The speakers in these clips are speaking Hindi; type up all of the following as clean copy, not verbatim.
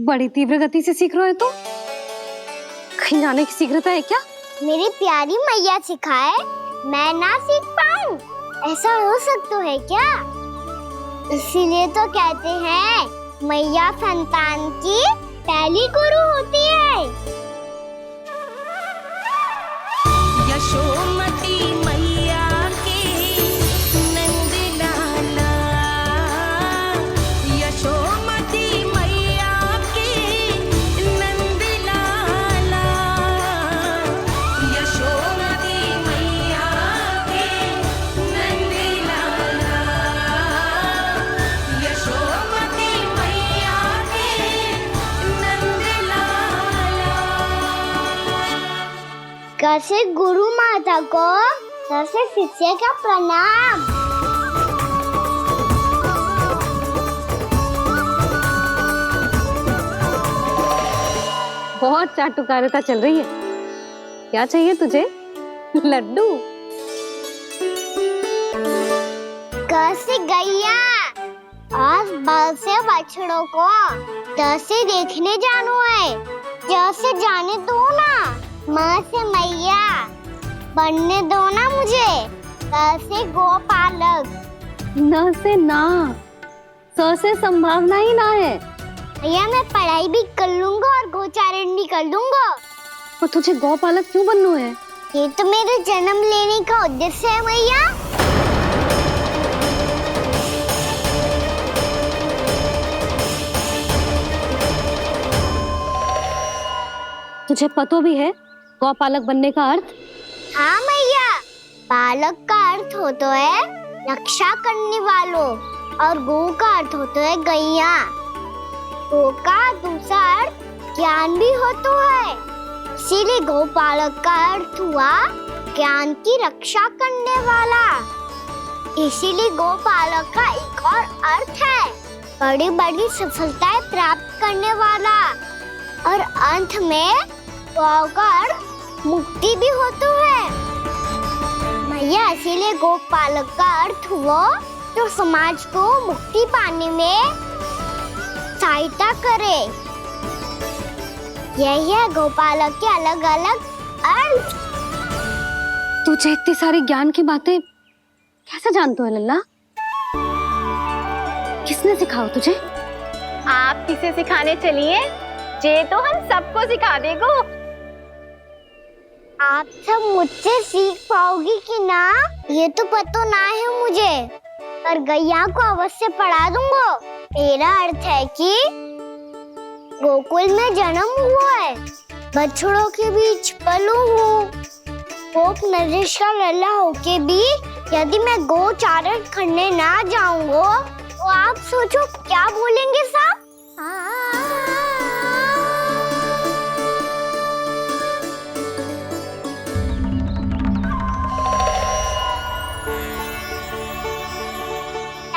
बड़ी तीव्र गति से सीख रहे हो तो कहीं जाने की शीघ्रता है क्या? मेरी प्यारी मैया सिखाए मैं ना सीख पाऊं, ऐसा हो सकता है क्या? इसीलिए तो कहते हैं मैया संतान की पहली गुरु होती है। यशोमती मैया की नंद लाला, यशोमती मैया की नंद लाला, यशोमती मैया की नंद लाला, यशोमती मैया की नंद लाला। कैसे गुरु माता को सबसे शिष्य का प्रणाम। बहुत चाटुकारिता चल रही है। क्या चाहिए तुझे? लड्डू? कैसे गैया और बल से बछड़ों को कैसे देखने जानो है, जैसे जाने दो ना, माँ से मैया बनने दो ना मुझे, कैसे गोपालक। न से ना, स से संभावना ही ना है। भैया मैं पढ़ाई भी कर लूंगा और गोचारण भी कर लूंगा। और तुझे गौपालक क्यों बनना है? ये तो मेरे जन्म लेने का उद्देश्य है भैया। तुझे पतो भी है गौपालक बनने का अर्थ? हाँ मैया, पालक का अर्थ होता है रक्षा करने वालों और गौ का अर्थ होता है गैया। गौ का दूसरा अर्थ ज्ञान भी होता है, इसीलिए गौपालक का अर्थ हुआ ज्ञान की रक्षा करने वाला। इसीलिए गौपालक का एक और अर्थ है बड़ी बड़ी सफलताएं प्राप्त करने वाला, और अंत में गौ का अर्थ मुक्ति भी होता है। भैया इसीलिए गोपालक का अर्थ हुआ जो समाज को मुक्ति पाने में सहायता करे। यही है गोपालक के अलग अलग अर्थ। तुझे इतनी सारी ज्ञान की बातें कैसे जानते हो लल्ला? किसने सिखाओ तुझे? आप किसे सिखाने चलिए, जे तो हम सबको सिखा देगो। आप सब मुझसे सीख पाओगी कि ना ये तो पता ना है मुझे, पर गैया को अवश्य पढ़ा दूंगा। मेरा अर्थ है कि गोकुल में जन्म हुआ है, बछड़ों के बीच पलू हूँ, गोप नरेश का लल्ला होके भी यदि मैं गोचारण करने ना जाऊंगा तो आप सोचो क्या बोलेंगे साहब?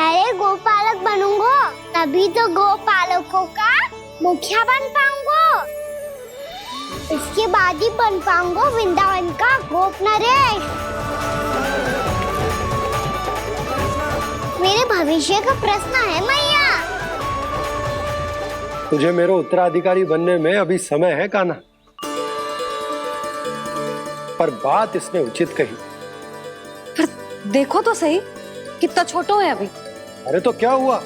अरे गोपालक बनूंगा तभी तो गोपालकों का मुखिया बन पाऊंगा, इसके बाद ही बन पाऊंगा वृंदावन का गोप नरेश। मेरे भविष्य का प्रश्न है मैया। तुझे मेरा उत्तराधिकारी बनने में अभी समय है कान्हा, पर बात इसने उचित कही। पर देखो तो सही, कितना छोटो है अभी। अरे तो क्या हुआ,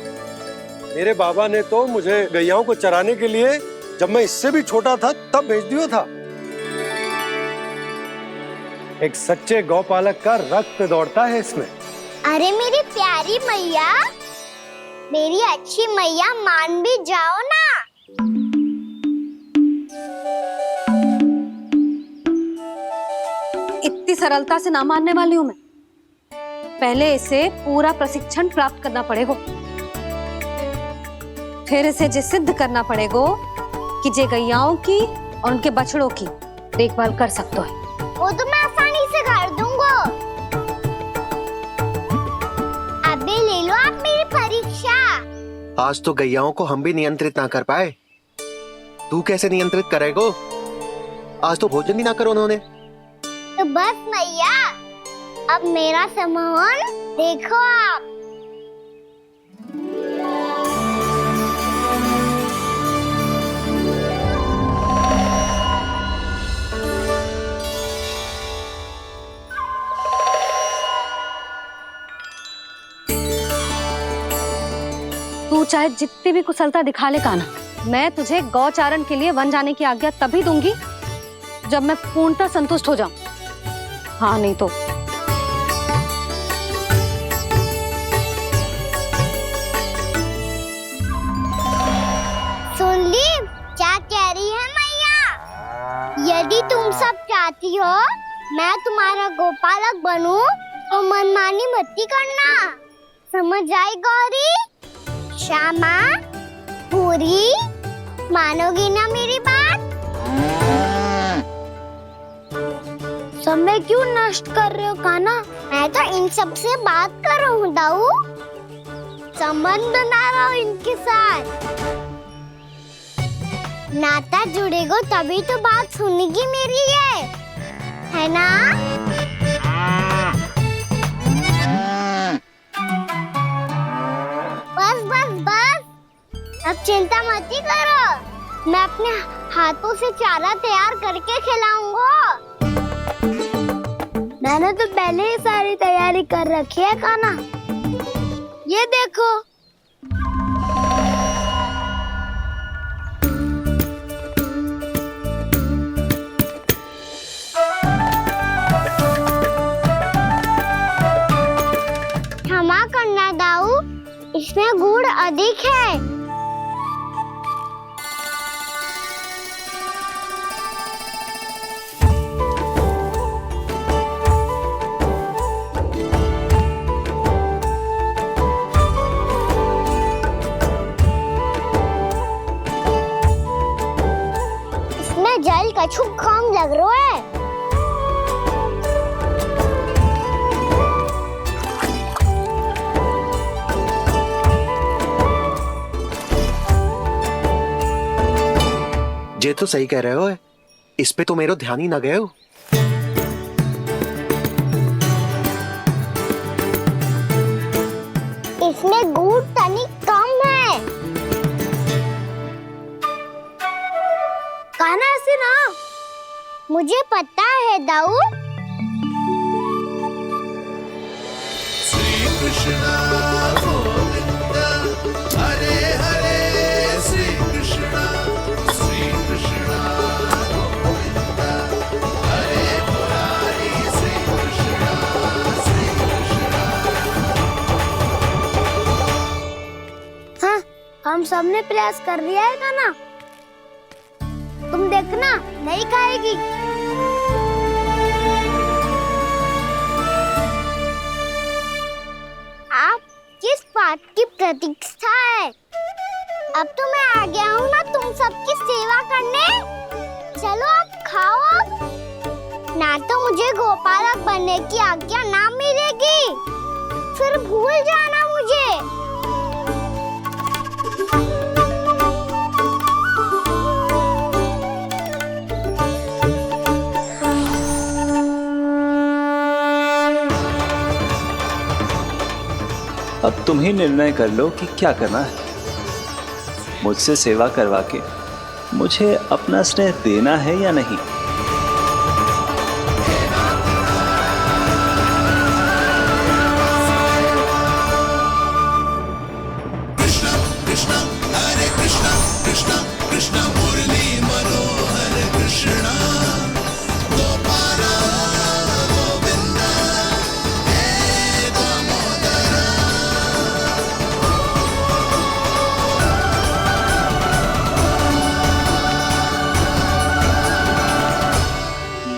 मेरे बाबा ने तो मुझे गैयाओं को चराने के लिए जब मैं इससे भी छोटा था तब भेज दिया था। एक सच्चे गौपालक का रक्त दौड़ता है इसमें। अरे मेरी प्यारी मैया, मेरी अच्छी मैया, मान भी जाओ ना। इतनी सरलता से ना मानने वाली हूं मैं। पहले इसे पूरा प्रशिक्षण प्राप्त करना पड़ेगा, फिर इसे ये सिद्ध करना पड़ेगा कि जे गैयाओं की और उनके बछड़ों की देखभाल कर सकते हैं। वो तो मैं आसानी से कर दूंगा। अबे ले लो आप मेरी परीक्षा। आज तो गैयाओं को हम भी नियंत्रित ना कर पाए, तू कैसे नियंत्रित करेगो? आज तो भोजन भी ना करो उन्होंने। तो बस मैया, अब मेरा सम्मान देखो आप। चाहे जितनी भी कुशलता दिखा ले कान्हा, मैं तुझे गौचारण के लिए वन जाने की आज्ञा तभी दूंगी जब मैं पूर्णतः संतुष्ट हो जाऊं। हाँ नहीं तो सुन ली क्या कह रही है मैया? यदि तुम सब चाहती हो मैं तुम्हारा गोपालक बनूं तो मनमानी मत करना, समझ आई गौरी? श्यामा, पूरी, मानोगी ना मेरी बात? समय क्यों नष्ट कर रहे हो कान्हा? मैं तो इन सब से बात कर रहा हूँ दाऊ, संबंध बना रहा हूँ इनके साथ। नाता जुड़ेगा तभी तो बात सुनेगी मेरी ये, है ना? बस बस बस, अब चिंता मत ही करो, मैं अपने हाथों से चारा तैयार करके खिलाऊंगा। मैंने तो पहले ही सारी तैयारी कर रखी है कान्हा, ये देखो। क्षमा करना दाऊ, इसमें गुड़ अधिक है। इसमें जल कछु कम लग रहा है। ये तो सही कह रहे हो, इस पे तो मेरा ध्यान ही ना गए हो। इसमें गुड़ तनिक कम है। कान्हा ऐसे ना, मुझे पता है दाऊ। श्री कृष्ण गोविंद हरे हरे, श्री कृष्ण गोविंद हरे मुरारी, श्री कृष्ण हाँ, हम सबने प्रयास कर लिया है कान्हा, तुम देखना नहीं खाएगी। आप किस बात की प्रतीक्षा है? अब तो मैं आ गया हूँ ना तुम सबकी सेवा करने, चलो अब खाओ अब। ना तो मुझे गोपालक बनने की आज्ञा ना मिलेगी, फिर भूल जाना मुझे। अब तुम ही निर्णय कर लो कि क्या करना है। मुझसे सेवा करवा के मुझे अपना स्नेह देना है या नहीं। कृष्ण कृष्ण हरे कृष्ण कृष्ण कृष्ण मुरली मनोहर कृष्ण गोपाल गोविंद हे दामोदर।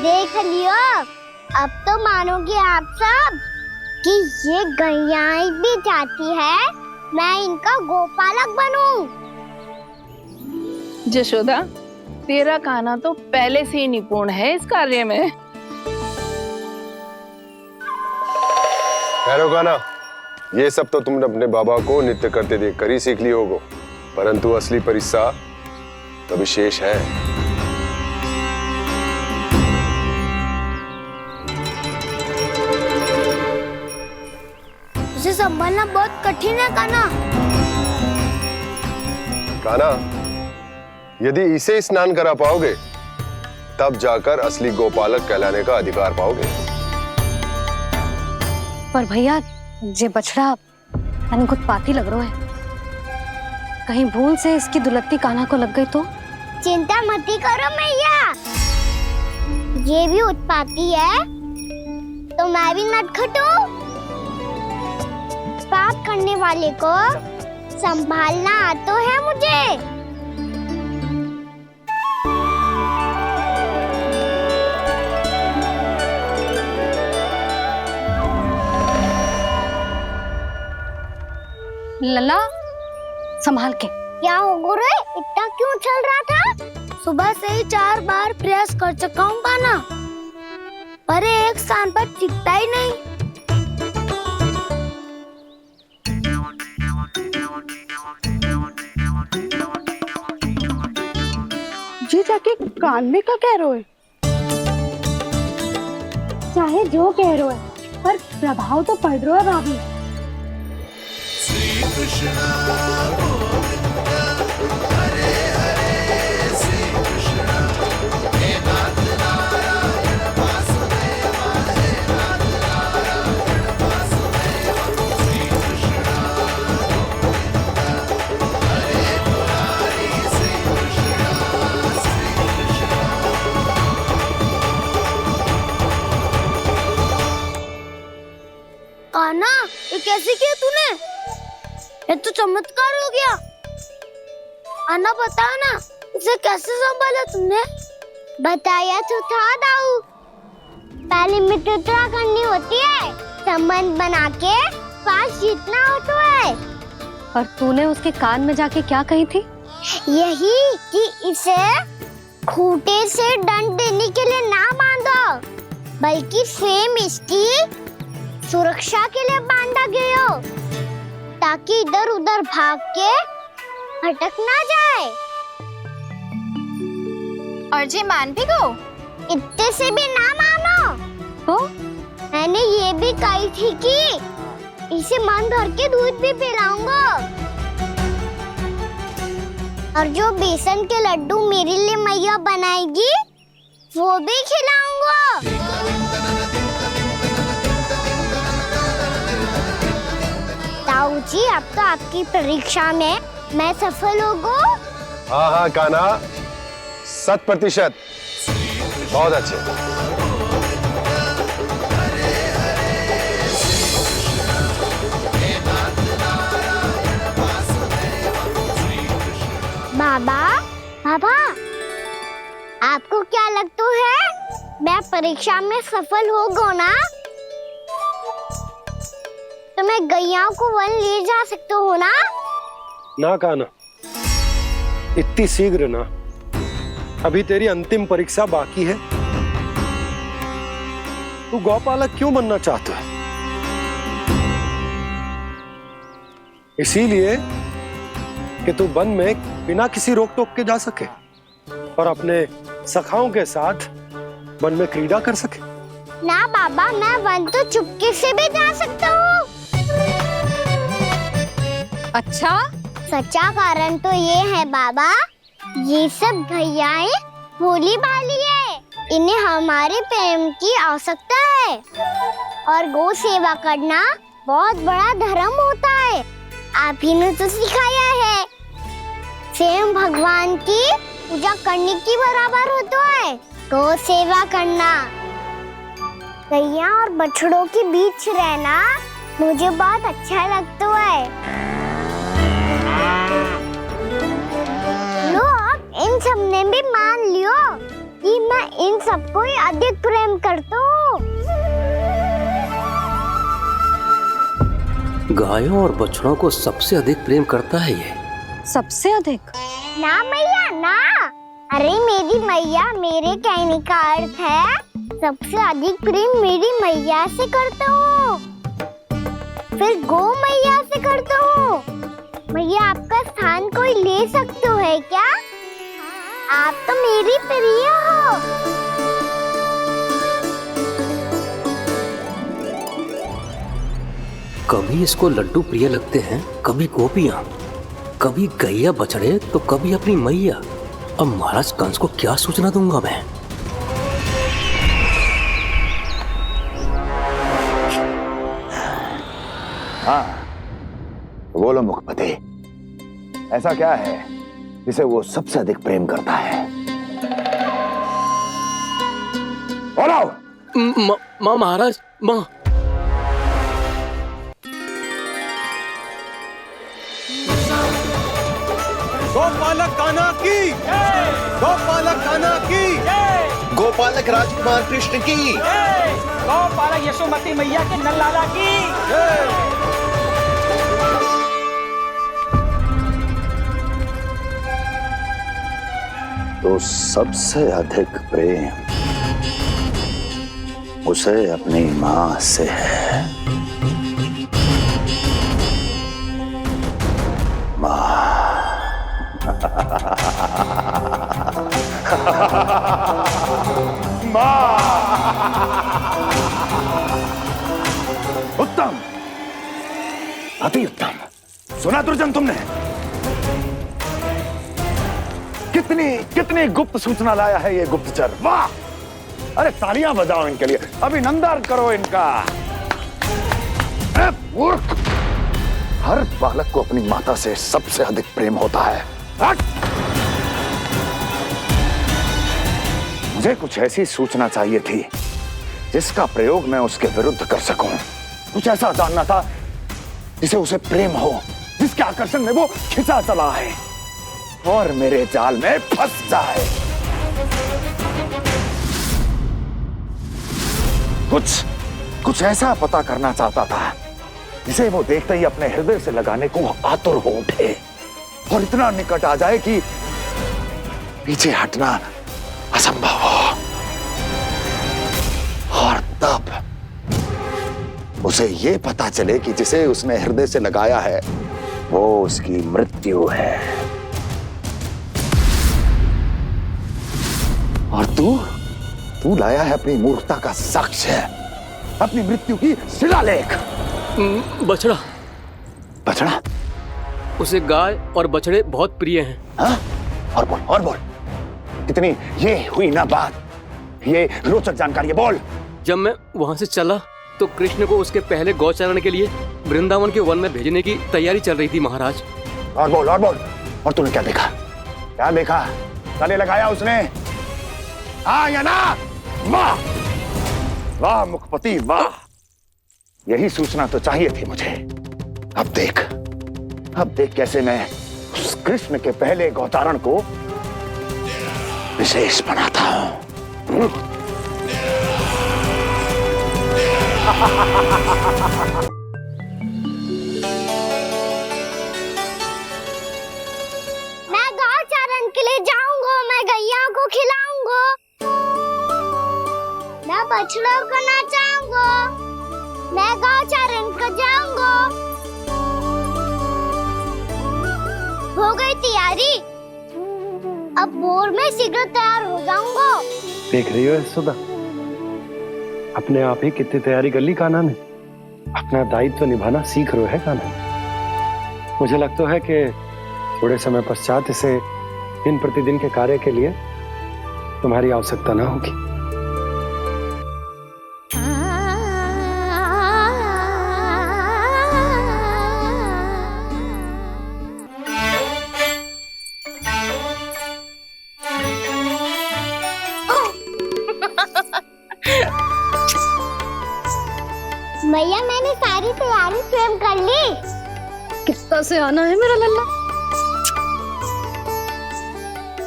देख लियो, अब तो मानोगे आप सब कि ये गैयाएं भी चाहती है मैं इनका गोपालक बनूं। जशोदा, तेरा कान्हा तो पहले से ही निपुण है इस कार्य में। खैर होगा ना, ये सब तो तुमने अपने बाबा को नृत्य करते देखकर ही सीख ली होगो, परंतु असली परिस्सा तो विशेष है। उसे संभालना बहुत कठिन है कान्हा। कान्हा, यदि इसे स्नान करा पाओगे तब जाकर असली गोपालक कहलाने का अधिकार पाओगे। पर भैया ये बछड़ा उत्पाती लग रहा है। कहीं भूल से इसकी दुलत्ती कान्हा को लग गई तो? चिंता मत करो मैया, ये भी उत्पाती है तो मैं भी नटखट हूँ। पाप करने वाले को संभालना आता है मुझे। लला संभाल के। क्या हो गुरु, इतना क्यों चल रहा था? सुबह से ही 4 बार प्रयास कर चुका हूँ कान्हा, पर एक स्थान पर टिकता ही नहीं। जी जाके कान में क्या कह रहे हो? चाहे जो कह रहे हो पर प्रभाव तो पड़ रहा है भाभी। श्री कृष्ण गोविंद हरे हरे, श्री कृष्ण हे नाथ नारायण वासुदेव, हे नाथ नारायण वासुदेव, श्री कृष्ण गोविंद हरे मुरारी, श्री कृष्ण कान्हा, ये कैसे किया तूने? ये तो चमत्कार हो गया। अन्ना बता ना, इसे कैसे संभाला तुमने? बताया तो था दाऊ, पहले मित्रता करनी होती है, संबंध बना के पास जीतना होता है। और तूने उसके कान में जाके क्या कही थी? यही कि इसे खूंटे से दंड देने के लिए ना बांधो, बल्कि स्वयं इसकी सुरक्षा के लिए बांधा गया हो, ताकि इधर उधर भाग के भटक ना जाए। और जी मान भी गो? इतने से भी ना मानो। तो मैंने ये भी कही थी कि इसे मन भर के दूध भी पिलाऊंगा, और जो बेसन के लड्डू मेरे लिए मैया बनाएगी वो भी खिलाऊंगा। ताऊ जी, अब तो आपकी परीक्षा में मैं सफल हो गो। हाँ हाँ कान्हा, 100%। बहुत अच्छे। बाबा, बाबा, आपको क्या लगता है मैं परीक्षा में सफल हो गो ना, तो मैं गैयाओं को वन ले जा सकता हूँ ना? ना कान्हा, इतनी शीघ्र ना, अभी तेरी अंतिम परीक्षा बाकी है। तू गौपालक क्यों बनना चाहता है? इसीलिए कि तू वन में बिना किसी रोक टोक के जा सके और अपने सखाओं के साथ वन में क्रीड़ा कर सके। ना बाबा, मैं वन तो चुपके से भी जा सकता हूँ। अच्छा, सच्चा कारण तो ये है बाबा, ये सब गैयाएं भोली भाली है, इन्हें हमारे प्रेम की आवश्यकता है, और गौ सेवा करना बहुत बड़ा धर्म होता है। आप ही ने तो सिखाया है, स्वयं भगवान की पूजा करने की बराबर होता है गौ सेवा करना। गैया और बछड़ों के बीच रहना मुझे बहुत अच्छा लगता है। लो, अब इन सब ने भी मान लियो कि मैं इन सबको ही अधिक प्रेम करता हूँ। गायों और बछड़ों को सबसे अधिक प्रेम करता है ये। सबसे अधिक? ना मैया ना, अरे मेरी मैया, मेरे कहने का अर्थ है सबसे अधिक प्रेम मेरी मैया से करता हूँ, फिर गौ मैया से करता हूँ। मैया, आपका स्थान कोई ले सकते है क्या? आप तो मेरी प्रिय हो। कभी इसको लड्डू प्रिय लगते हैं, कभी गोपियां, कभी गैया बछड़े, तो कभी अपनी मैया। अब महाराज कंस को क्या सूचना दूंगा मैं? हाँ, बोलो मुखपति, ऐसा क्या है जिसे वो सबसे अधिक प्रेम करता है? बोलो। माँ महाराज, माँ। गोपालक कान्हा की, गोपालक कान्हा की, गोपालक राजकुमार कृष्ण की, गोपालक यशोमती मैया के नल्लाला की। तो सबसे अधिक प्रेम उसे अपनी मां से है। उत्तम, अति उत्तम। सुना दुर्जन तुमने? कितनी कितनी गुप्त सूचना लाया है ये गुप्तचर। वाह! अरे तालियां बजाओ इनके लिए, अभिनंदन करो इनका। मूर्ख! हर बालक को अपनी माता से सबसे अधिक प्रेम होता है। हट! मुझे कुछ ऐसी सूचना चाहिए थी जिसका प्रयोग मैं उसके विरुद्ध कर सकूं। कुछ ऐसा जानना था जिसे उसे प्रेम हो, जिसके आकर्षण में वो खिंचा चला है और मेरे जाल में फंस जाए। कुछ ऐसा पता करना चाहता था जिसे वो देखते ही अपने हृदय से लगाने को आतुर हो उठे और इतना निकट आ जाए कि पीछे हटना असंभव हो। और तब उसे ये पता चले कि जिसे उसने हृदय से लगाया है वो उसकी मृत्यु है। और तू लाया है अपनी मूर्खता का साक्ष्य, अपनी मृत्यु की शिलालेख। बछड़ा। बछड़ा? उसे गाय और बछड़े बहुत प्रिय हैं। हाँ? और बोल। इतनी ये हुई ना बात, ये रोचक जानकारी है, बोल। जब मैं वहां से चला तो कृष्ण को उसके पहले गौचारण के लिए वृंदावन के वन में भेजने की तैयारी चल रही थी महाराज। और बोल। और तूने क्या देखा? गले लगाया उसने? हाँ या ना? वाह मुखपति, वाह! यही सूचना तो चाहिए थी मुझे। अब देख कैसे मैं उस कृष्ण के पहले गौचारण को विशेष बनाता हूं। मैं गौचारण के लिए जाऊंगा, मैं गैया को खिलाऊंगा, मैं बछड़ों को नचाऊंगा, मैं गौचारण को जाऊंगा। हो गई तैयारी, अब भोर में शीघ्र तैयार हो जाऊंगा। देख रही हो यशोदा, अपने आप ही कितनी तैयारी कर ली कान्हा ने। अपना दायित्व निभाना सीख रहे है कान्हा। मुझे लगता है कि थोड़े समय पश्चात इसे दिन प्रतिदिन के कार्य के लिए तुम्हारी आवश्यकता ना होगी। भैया मैंने सारी तैयारी स्वयं कर ली। कितना से आना है मेरा लल्ला?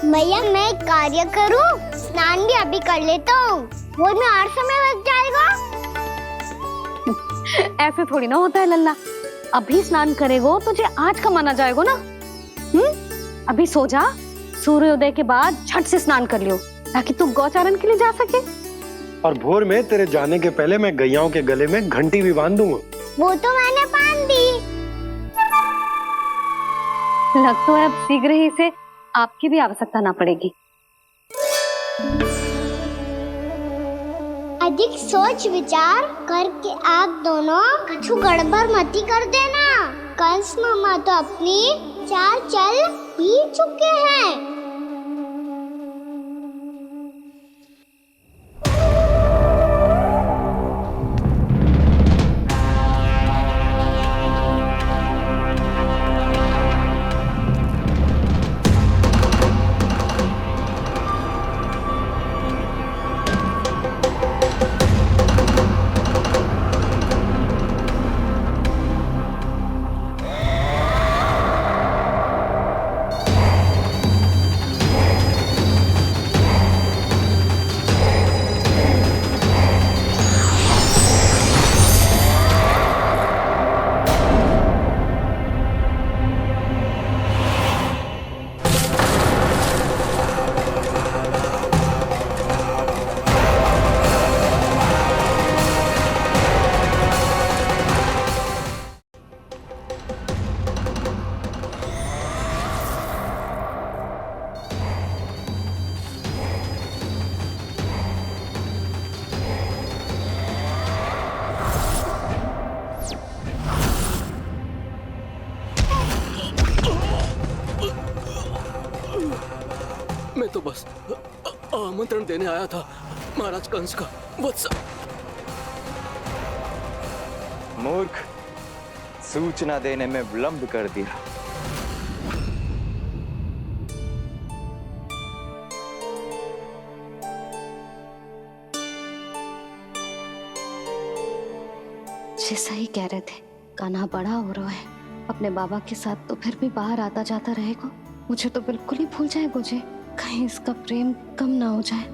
भैया मैं एक कार्य करूं, स्नान भी अभी कर लेता हूँ, वो में और समय लग जाएगा। ऐसे थोड़ी ना होता है लल्ला, अभी स्नान करेगो तुझे आज कमाना जाएगा ना। अभी सो जा, सूर्योदय के बाद झट से स्नान कर लियो ताकि तू गौचारण के लिए जा सके। और भोर में तेरे जाने के पहले मैं गैयाओं के गले में घंटी भी बांध दूंगा। वो तो मैंने बांध दी। लग तो है अब शीघ्र ही इसे आपकी भी आवश्यकता ना पड़ेगी। अधिक सोच विचार करके आप दोनों कछु गड़बड़ मती कर देना। कंस मामा तो अपनी चाल चल ही चुके हैं। मैं तो बस आमंत्रण देने आया था महाराज कंस का। वत्स मूर्ख, सूचना देने में विलंब कर दिया। जी सही कह रहे थे, कान्हा बड़ा हो रहा है, अपने बाबा के साथ तो फिर भी बाहर आता जाता रहेगा, मुझे तो बिल्कुल ही भूल जाएगा जी, कहीं इसका प्रेम कम ना हो जाए।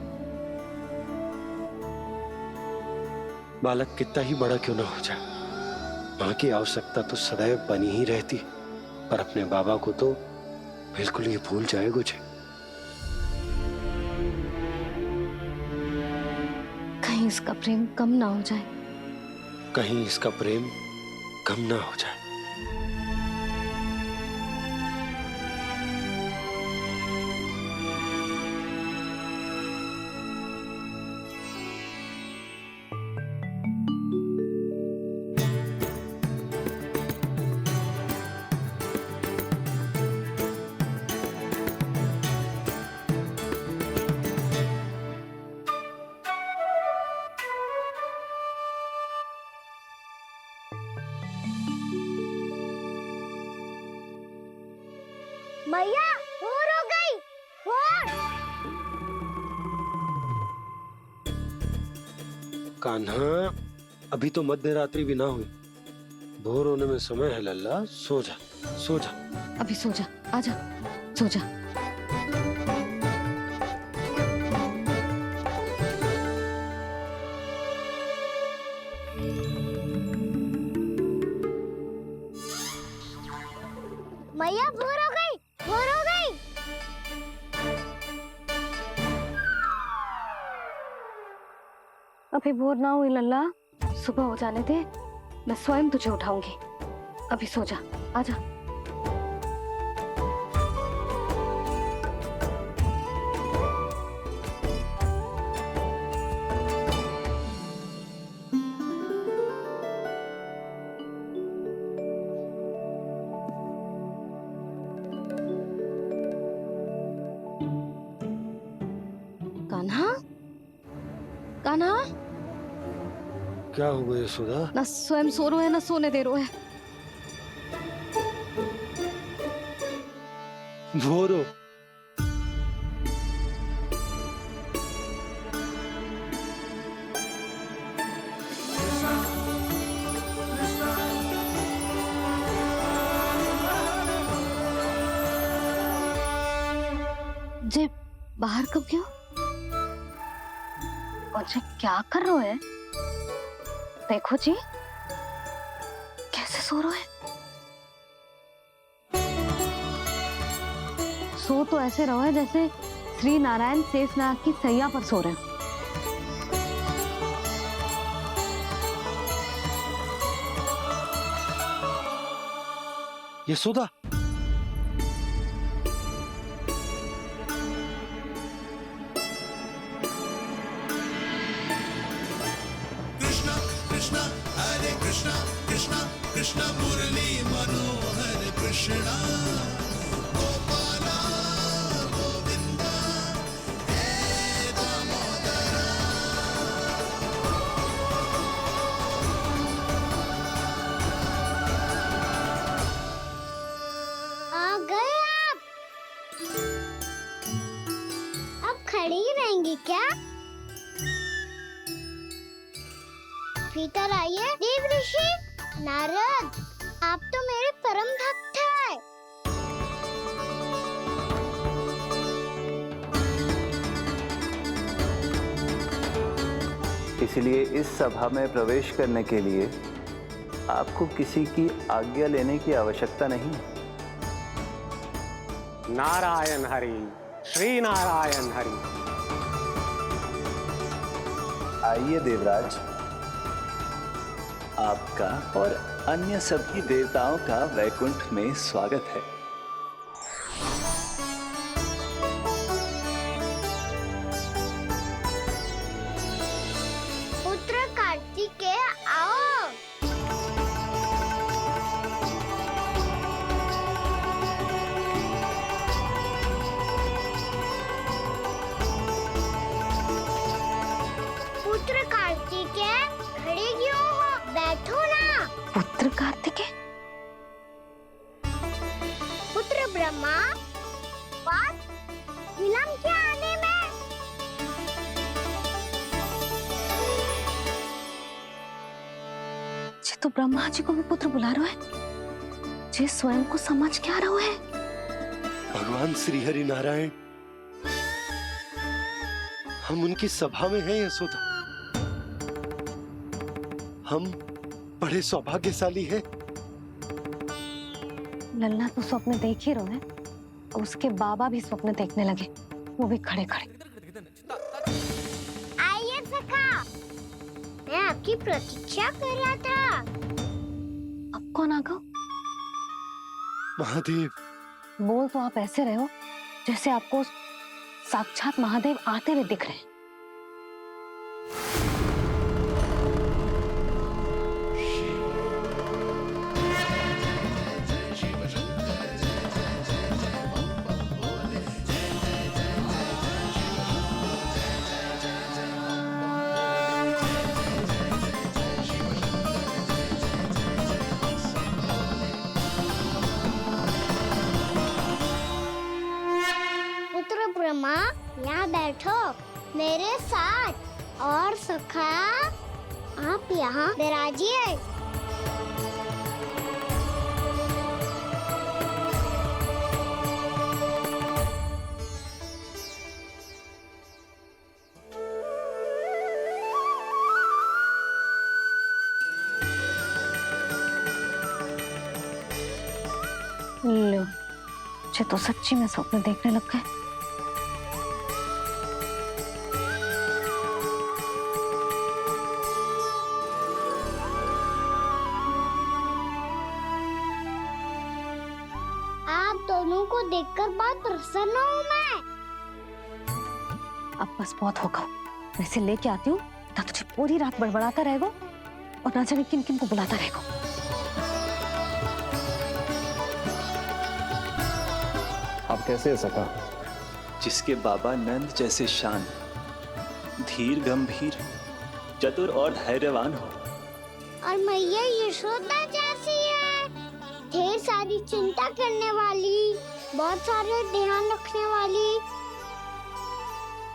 बालक कितना ही बड़ा क्यों ना हो जाए, माँ की आवश्यकता तो सदैव बनी ही रहती, पर अपने बाबा को तो बिल्कुल ही भूल जाएगा जी। कहीं इसका प्रेम कम ना हो जाए, कहीं इसका प्रेम कम ना हो जाए। मैया भोर हो गई, भोर। कान्हा, अभी तो मध्य रात्रि भी ना हुई, भोर होने में समय है लल्ला, सो जा सो जा। अभी सो जा, आजा सो जा। मैया भोर हो गई, भोर हो गई। अभी भोर ना हुई लल्ला, सुबह हो जाने दे, मैं स्वयं तुझे उठाऊंगी। अभी सो जा, आजा। कान्हा, कान्हा, क्या हो गया सुधा? ना स्वयं सो रहे है ना सोने दे रहे है। भोरो, जे बाहर कब गयो? और जे क्या कर रहे है? देखो जी, कैसे सो रहे हैं। सो तो ऐसे रहो है जैसे श्री नारायण शेषनाग की सैया पर सो रहे हैं। यशोदा, कृष्णा कृष्णा हरे कृष्णा कृष्णा कृष्णा मुरली मनोहर कृष्णा गोपाला गोविंदा हे दामोदरा। आ गए आप। अब खड़ी ही रहेंगी क्या? भीतर आइए। देव ऋषि नारद, आप तो मेरे परम भक्त हैं। इसलिए इस सभा में प्रवेश करने के लिए आपको किसी की आज्ञा लेने की आवश्यकता नहीं है। नारायण हरि, श्री नारायण हरि। आइए देवराज, आपका और अन्य सभी देवताओं का वैकुंठ में स्वागत है। पुत्र कार्तिकेय आओ। बैठो ना। पुत्र कार्तिकेय, पुत्र ब्रह्मा, बात विलंब क्या आने में? जे तो ब्रह्मा जी को भी पुत्र बुला रहा है, जे स्वयं को समझ क्या रहा है। भगवान श्री हरि नारायण, हम उनकी सभा में हैं यशोदा। हम बड़े सौभाग्यशाली हैं। लल्ला तो स्वप्न देख ही रहे हैं, और उसके बाबा भी स्वप्न देखने लगे, वो भी खड़े खड़े। आइए सखा, मैं आपकी प्रतीक्षा कर रहा था। अब कौन आ गया? महादेव। बोल तो आप ऐसे रहे हो जैसे आपको साक्षात महादेव आते हुए दिख रहे हैं। पुत्र ब्रह्मा, यहाँ बैठो मेरे साथ। और सखा, आप यहाँ विराजिए। लो, मुझे तो सच्ची में स्वप्न देखने लग गए। आप दोनों को देखकर बहुत प्रसन्न हूँ मैं। अब बस बहुत होगा, वैसे लेके आती हूँ ना, तुझे पूरी रात बड़बड़ाता रहेगा और ना जाने किन किन को बुलाता रहेगा। आप कैसे सका? जिसके बाबा नंद जैसे शान, धीर गंभीर, चतुर और धैर्यवान हो। और मैया यशोदा जैसी है, ढेर सारी चिंता करने वाली, बहुत सारे ध्यान रखने वाली,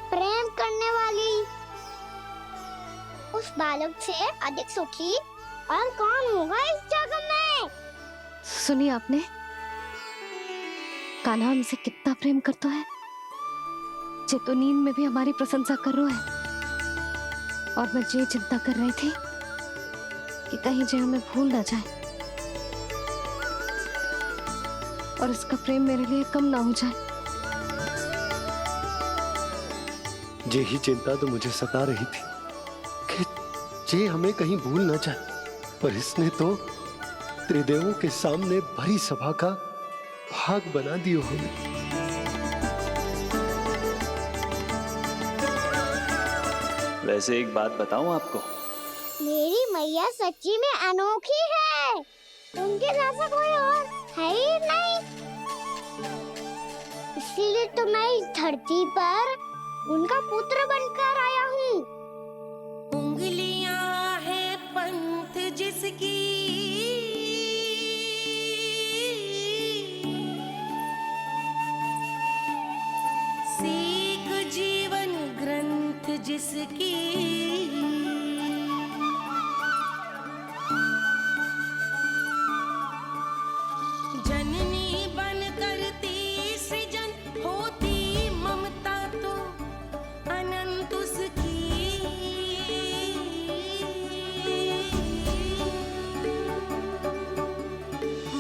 प्रेम करने वाली। उस बालक से अधिक सुखी और कौन होगा इस जग में? सुनिए आपने, कान्हा हमसे कितना प्रेम करता है, जे तो नींद में भी हमारी प्रशंसा कर रहा है। और मैं ये चिंता कर रही थी कि कहीं जे हमें भूल ना जाए और इसका प्रेम मेरे लिए कम ना हो जाए। यही चिंता तो मुझे सता रही थी कि जे हमें कहीं भूल ना जाए, पर इसने तो त्रिदेवों के सामने भरी सभा का भाग बना दियो हमें। वैसे एक बात बताऊं आपको, मेरी मैया सच्ची में अनोखी है, उनके जैसा कोई और है ही नहीं। इसीलिए तो मैं इस धरती पर उनका पुत्र बनकर आया हूँ। उंगलियां है पंथ जिसकी, सीख जीवन ग्रंथ जिसकी, जननी बन करती सृजन, होती ममता तो अनंत उसकी।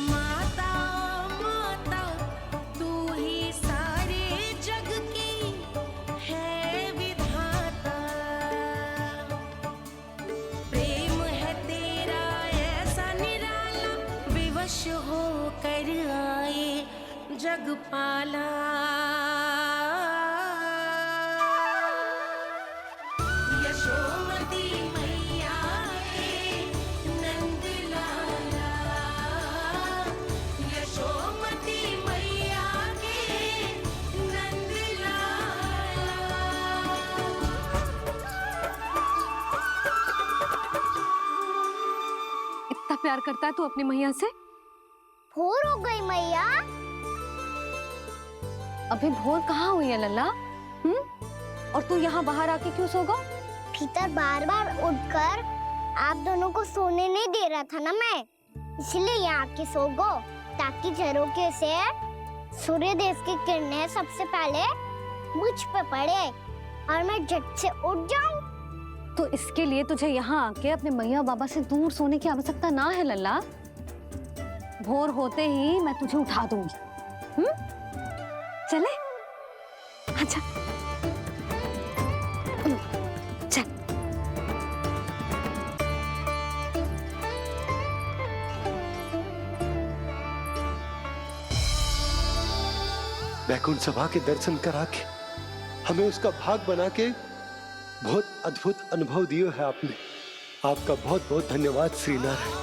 माता माता तू ही सारे जग की है विधाता, प्रेम है तेरा ऐसा निराला, विवश होकर आए जग पाला। यशोमती मैया के नंद लाला, यशोमती मैया के नंद लाला। प्यार करता है तू अपनी मैया से? भोर हो गई मैया। अभी भोर कहाँ हुई है लल्ला? और तू यहाँ बाहर आके क्यों सो गो? भीतर बार बार उठकर आप दोनों को सोने नहीं दे रहा था ना मैं, इसलिए यहाँ आके सो गो, ताकि झरोके से सूर्य देव की किरणें सबसे पहले मुझ पे पड़े और मैं झट से उठ जाऊं। तो इसके लिए तुझे यहाँ आके अपने मैया बाबा से दूर सोने की आवश्यकता ना है लल्ला। भोर होते ही मैं तुझे उठा दूंगी। चले? अच्छा चल। वैकुंठ सभा के दर्शन करा के हमें उसका भाग बना के बहुत अद्भुत अनुभव दियो है आपने। आपका बहुत बहुत धन्यवाद श्रीनारायण।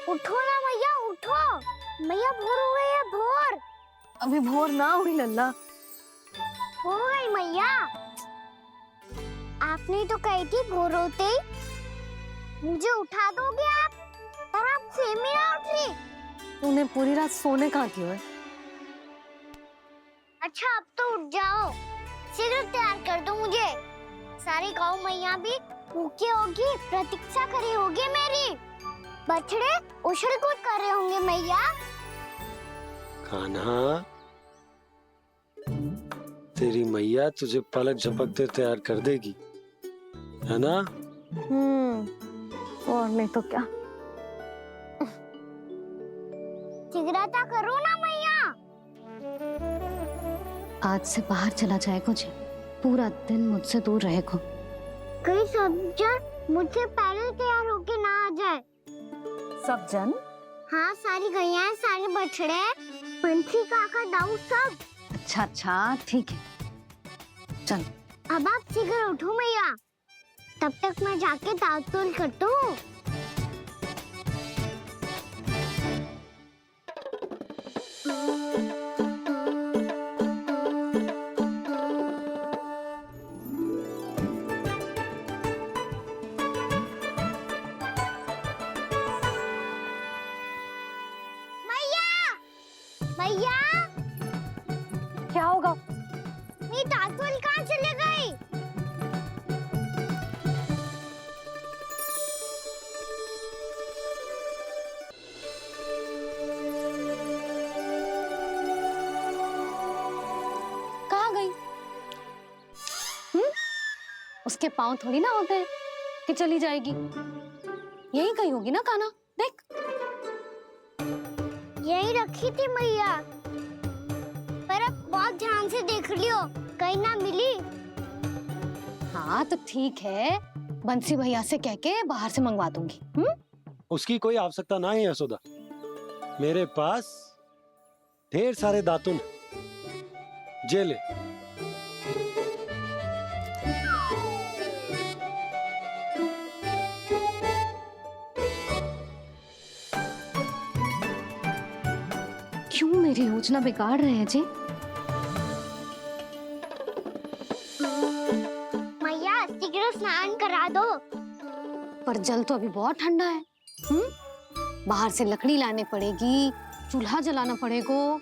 उठो ना मैया, उठो। मैया भोर हो गई है, भोर। अभी भोर ना हुई लल्ला। हो गई मैया। आपने तो कही थी भोर होते ही मुझे उठा दोगे आप, पर आप सेम ही ना उठी। तूने पूरी रात सोने कहाँ की है? अच्छा अब तो उठ जाओ, शीघ्र तैयार कर दो मुझे। सारी गाँव मैया भी भूखी होगी, प्रतीक्षा करी होगी मेरी। बछड़े उछल कूद कर रहे होंगे मैया। कान्हा, तेरी मैया तुझे पलक झपकते तैयार कर देगी, है ना? और नहीं तो क्या। शीघ्रता करो ना मैया। आज से बाहर चला जाएगा जी, पूरा दिन मुझसे दूर रहेगा। कहीं सब जन मुझसे पहले तैयार होके ना आ जाए। सब जन? हाँ, सारी गैया, सारे बछड़े, पंछी, काका, दाऊ सब। अच्छा अच्छा ठीक है, चल। अब आप शीघ्र उठो मैया, तब तक मैं जाके ताल-तोल करता हूँ। मैया, क्या होगा? मेरी ताल-तोल कहाँ चले गई? कहाँ गई? उसके पाँव थोड़ी ना होते हैं कि चली जाएगी। यही कहीं होगी ना कान्हा, देख। यही रखी थी मैया, पर अब बहुत ध्यान से देख लियो, कहीं ना मिली। हाँ तो ठीक है, बंसी भैया से कह के बाहर से मंगवा दूंगी। उसकी कोई आवश्यकता ना है यशोदा, मेरे पास ढेर सारे दातुन, जे ले। क्यों मेरी योजना बिगाड़ रहे हैं जी? मैया शीघ्र स्नान करा दो। पर जल तो अभी बहुत ठंडा है। बाहर से लकड़ी लाने पड़ेगी, चूल्हा जलाना पड़ेगा।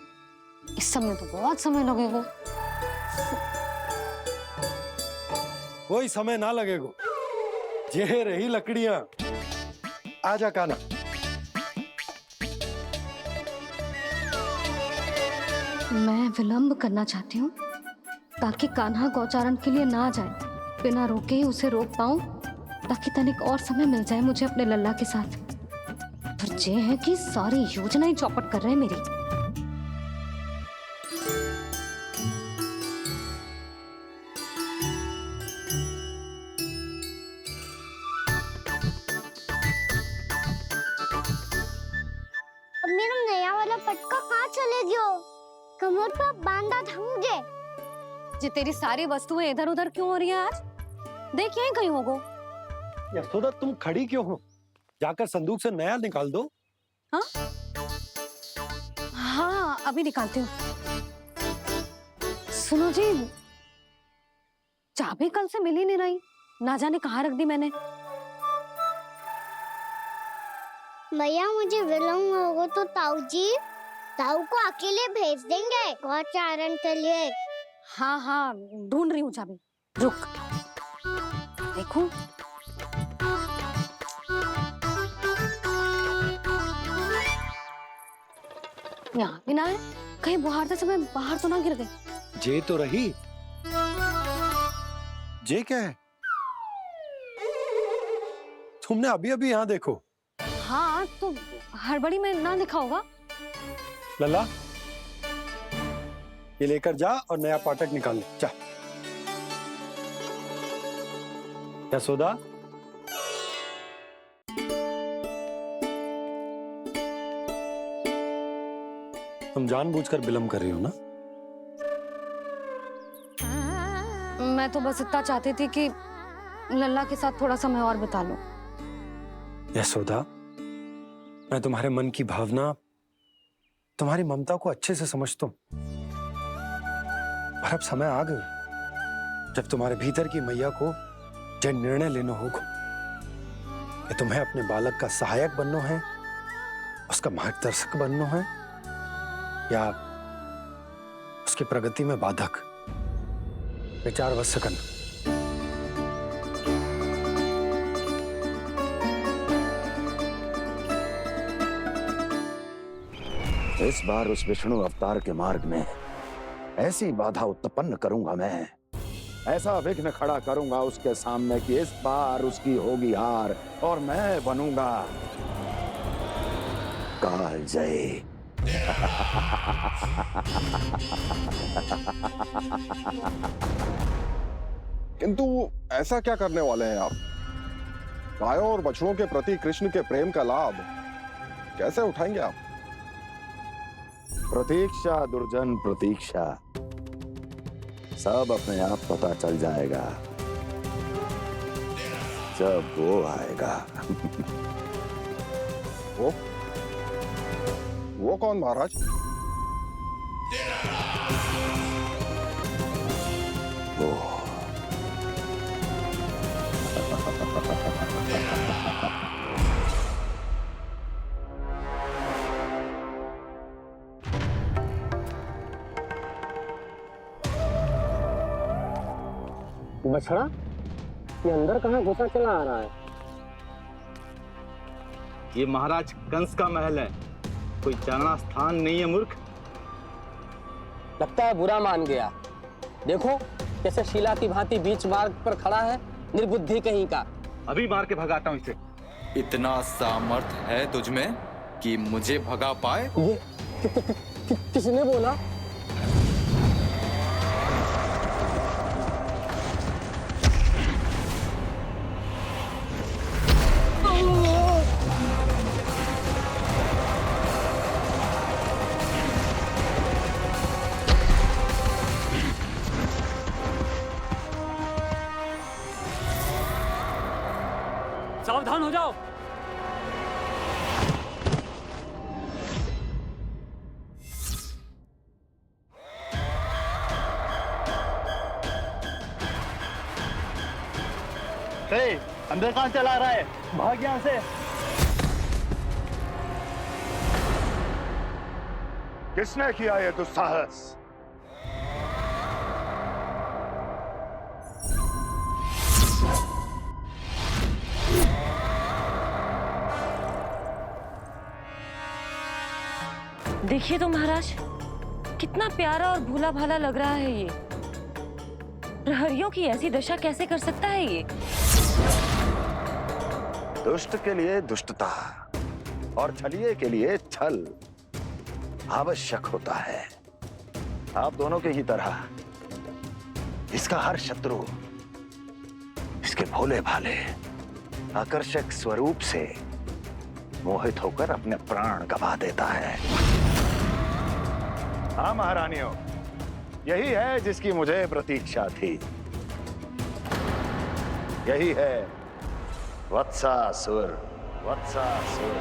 इस सब में तो बहुत समय लगेगा। कोई समय ना लगेगा, ये रही लकड़ियां। आजा कान्हा। मैं विलंब करना चाहती हूँ ताकि कान्हा गौचारण के लिए ना जाए। बिना रोके ही उसे रोक पाऊं, ताकि तनिक और समय मिल जाए मुझे अपने लल्ला के साथ। पर ये है कि सारी योजना ही चौपट कर रहे हैं मेरी। कमर पर बांधा था मुझे। जी तेरी सारी वस्तुएं इधर उधर क्यों हो रही है आज? देख यहीं कहीं होगो। यशोदा तुम खड़ी क्यों हो? जाकर संदूक से नया निकाल दो। हाँ हाँ अभी निकालती हूँ। सुनो जी, चाबी कल से मिल ही नहीं रही, ना जाने कहाँ रख दी मैंने। भैया मुझे विलम्ब होगा तो ताऊ को अकेले भेज देंगे गौचारण के लिए। हाँ हाँ ढूंढ रही हूँ चाबी, रुक। देखूं। यहाँ भी ना है, कहीं बुहारते समय बाहर तो ना गिर गई। जे तो रही। जे क्या है? तुमने अभी अभी यहाँ देखो। हाँ तो हड़बड़ी में ना दिखा होगा। लल्ला ये लेकर जा और नया पाठक निकाल ले, जा। यशोदा तुम जानबूझकर विलम्ब कर रही हो ना? मैं तो बस इतना चाहती थी कि लल्ला के साथ थोड़ा समय और बिता लो। यशोदा मैं तुम्हारे मन की भावना, तुम्हारी ममता को अच्छे से समझता हूं, पर अब समय आ गया जब तुम्हारे भीतर की मैया को यह निर्णय लेना होगा कि तुम्हें अपने बालक का सहायक बनना है, उसका मार्गदर्शक बनना है, या उसकी प्रगति में बाधक। विचार अवश्य करना। इस बार उस विष्णु अवतार के मार्ग में ऐसी बाधा उत्पन्न करूंगा मैं, ऐसा विघ्न खड़ा करूंगा उसके सामने कि इस बार उसकी होगी हार और मैं बनूंगा कालजयी। किंतु ऐसा क्या करने वाले हैं आप? गायों और बछड़ों के प्रति कृष्ण के प्रेम का लाभ कैसे उठाएंगे आप? प्रतीक्षा दुर्जन प्रतीक्षा, सब अपने आप पता चल जाएगा जब वो आएगा। वो कौन महाराज? वो बछड़ा ये अंदर कहाँ घुसा चला आ रहा है? ये महाराज कंस का महल है, कोई जाना स्थान नहीं है मूर्ख। लगता है बुरा मान गया। देखो कैसे शीला की भांति बीच मार्ग पर खड़ा है, निर्बुद्धि कहीं का। अभी मार के भगाता हूँ इसे। इतना सामर्थ है तुझमें कि मुझे भगा पाए? ये किसने बोला? सावधान हो जाओ। अंदर कहाँ चला रहा है? भाग यहाँ से। किसने किया ये दुस्साहस? देखिए तो महाराज, कितना प्यारा और भोला भाला लग रहा है ये। प्रहरियों की ऐसी दशा कैसे कर सकता है ये? दुष्ट के लिए दुष्टता और छलिए के लिए छल आवश्यक होता है। आप दोनों के ही तरह इसका हर शत्रु इसके भोले भाले आकर्षक स्वरूप से मोहित होकर अपने प्राण गंवा देता है। हाँ महारानियों, यही है जिसकी मुझे प्रतीक्षा थी। यही है वत्सासुर। वत्सासुर।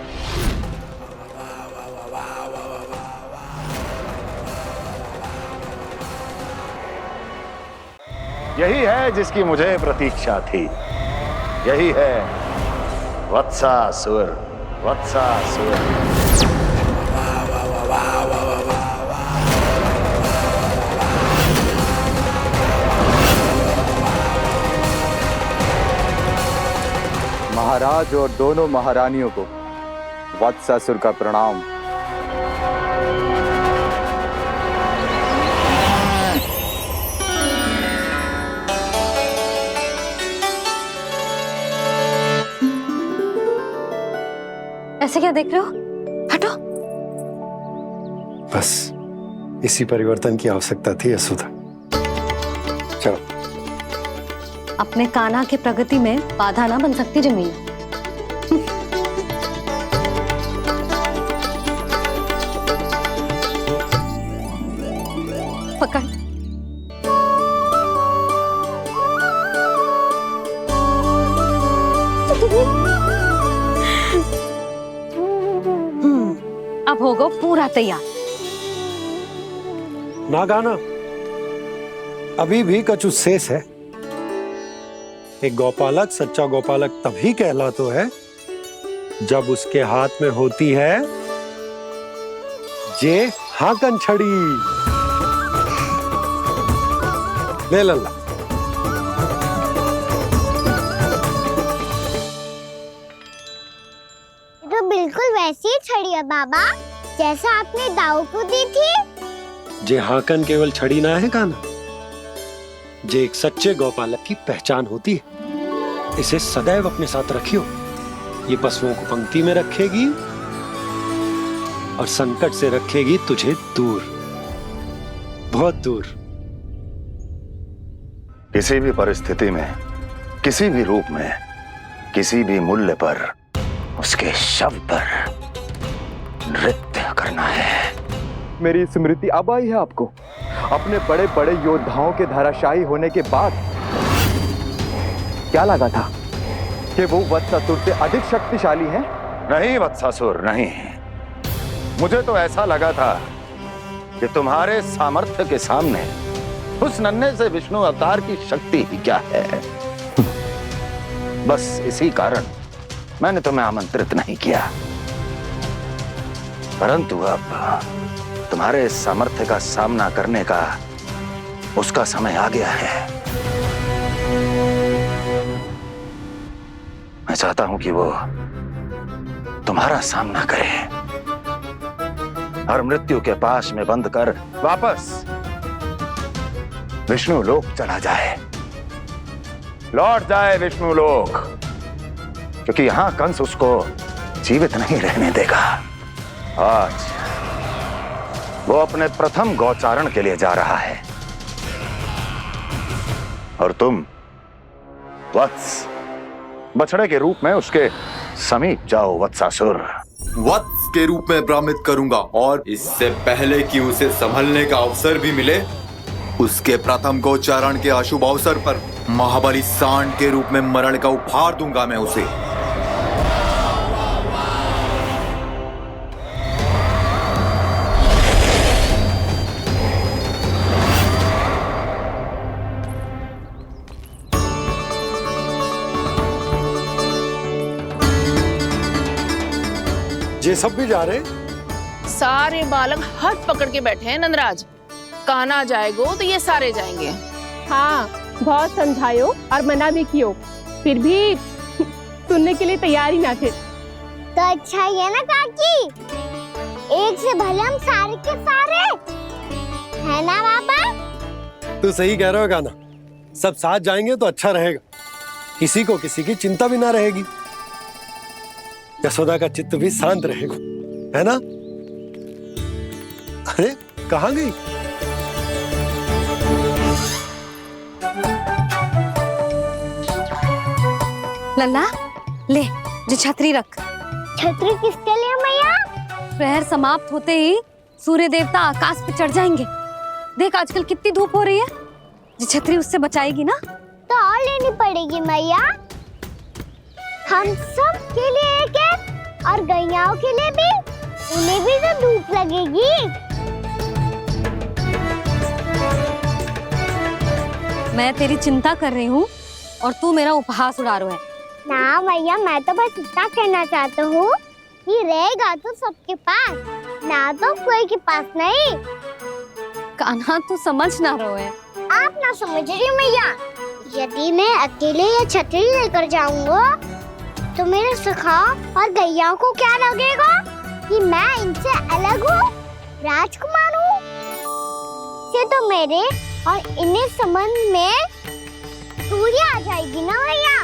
यही है जिसकी मुझे प्रतीक्षा थी। यही है वत्सासुर। वत्सासुर। महाराज और दोनों महारानियों को वत्सासुर का प्रणाम। ऐसे क्या देख रहे हो? हटो। बस इसी परिवर्तन की आवश्यकता थी यशोदा। चलो। अपने कान्हा की प्रगति में बाधा ना बन सकती जमीन। पकड़। अब होगा पूरा तैयार। ना गाना, अभी भी कछु शेष है। एक गौपालक सच्चा गौपालक तभी कहलाता है जब उसके हाथ में होती है जे हाकन छड़ी। ले लल्ला। तो बिल्कुल वैसी ही छड़ी है बाबा, जैसा आपने दाऊ को दी थी। जे हाकन केवल छड़ी ना है कान्हा, जे एक सच्चे गौपालक की पहचान होती है। इसे सदैव अपने साथ रखियो। ये पशुओं को पंक्ति में रखेगी और संकट से रखेगी तुझे दूर, बहुत दूर। किसी भी परिस्थिति में, किसी भी रूप में, किसी भी मूल्य पर उसके शव पर नृत्य करना है। मेरी स्मृति अब आई है आपको? अपने बड़े बड़े योद्धाओं के धराशायी होने के बाद क्या लगा था कि वो वत्सासुर से अधिक शक्तिशाली हैं? नहीं वत्सासुर, नहीं। मुझे तो ऐसा लगा था कि तुम्हारे सामर्थ्य के सामने उस नन्हे से विष्णु अवतार की शक्ति ही क्या है। बस इसी कारण मैंने तुम्हें आमंत्रित नहीं किया। परंतु अब तुम्हारे सामर्थ्य का सामना करने का उसका समय आ गया है। मैं चाहता हूं कि वो तुम्हारा सामना करे और मृत्यु के पाश में बंद कर वापस विष्णु लोक चला जाए, लौट जाए विष्णु लोक, क्योंकि यहां कंस उसको जीवित नहीं रहने देगा। आज वो अपने प्रथम गौचारण के लिए जा रहा है और तुम वत्स बछड़े के रूप में उसके समीप जाओ वत्सासुर। वत्स के रूप में भ्रमित करूंगा और इससे पहले कि उसे संभलने का अवसर भी मिले, उसके प्रथम गोचारण के अशुभ अवसर पर महाबली सांड के रूप में मरण का उपहार दूंगा मैं उसे। ये सब भी जा रहे? सारे बालक हाथ पकड़ के बैठे हैं नंदराज। कान्हा जाएगो तो ये सारे जाएंगे। हाँ, बहुत समझायो और मना भी कियो, फिर भी सुनने के लिए तैयार ही ना थे। तो अच्छा ही है ना काकी, एक से भले हम सारे के सारे, है ना बाबा? तू सही कह रहे हो गाना, सब साथ जाएंगे तो अच्छा रहेगा, किसी को किसी की चिंता भी ना रहेगी, यशोदा का चित्त भी शांत रहेगा, है ना? अरे कहाँ गई? लल्ला ले, जो छतरी रख। छतरी किसके लिए मैया? प्रहर समाप्त होते ही सूर्य देवता आकाश पे चढ़ जाएंगे। देख आजकल कितनी धूप हो रही है, ये छतरी उससे बचाएगी ना। तो और लेनी पड़ेगी मैया, हम सब के लिए एक एक और गैयाओं के लिए भी, उन्हें भी तो धूप लगेगी। मैं तेरी चिंता कर रही हूँ और तू मेरा उपहास उड़ा रहा है। ना मैया, मैं तो बस इतना कहना चाहता हूँ कि रहेगा तो सबके पास, ना तो कोई के पास नहीं। कान्हा तू समझ ना रहो है। आप ना समझ रही मैया, यदि मैं अकेले ये छतरी लेकर जाऊंगा तो मेरे सखा और गैयाओं को क्या लगेगा कि मैं इनसे अलग हूँ, राजकुमार हूँ। ये तो मेरे और इन्हें संबंध में दूरी आ जाएगी ना भैया।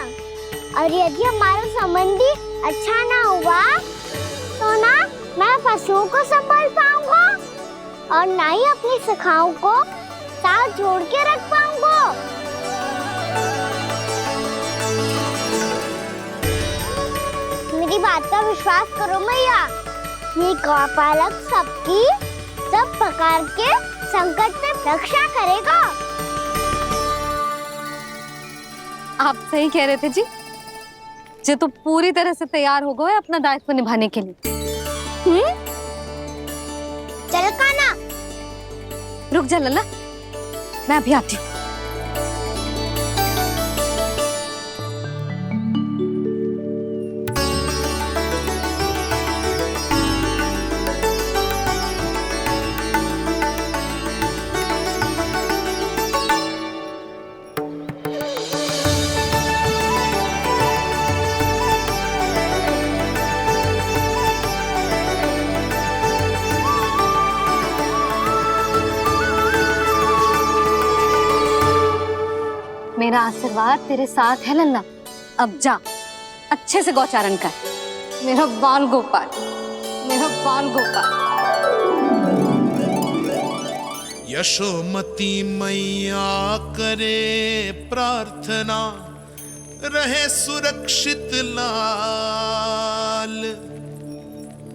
और यदि हमारा संबंध ही अच्छा ना हुआ तो ना मैं पशुओं को संभाल पाऊंगा और ना ही अपनी सखाओं को साथ जोड़ के रख पाऊंगा। मेरी बात का विश्वास करो मैया, ये गौपालक सबकी सब प्रकार के संकट से रक्षा करेगा। आप सही कह रहे थे जी, जे तो पूरी तरह से तैयार हो गए अपना दायित्व निभाने के लिए। चल कान्हा, रुक जा लल्ला, मैं अभी आती हूँ। मेरा आशीर्वाद तेरे साथ है लल्ला। अब जा, अच्छे से गौचारण कर। मेरा बाल गोपाल, मेरा बाल गोपाल। यशोमती मैया करे प्रार्थना, रहे सुरक्षित लाल।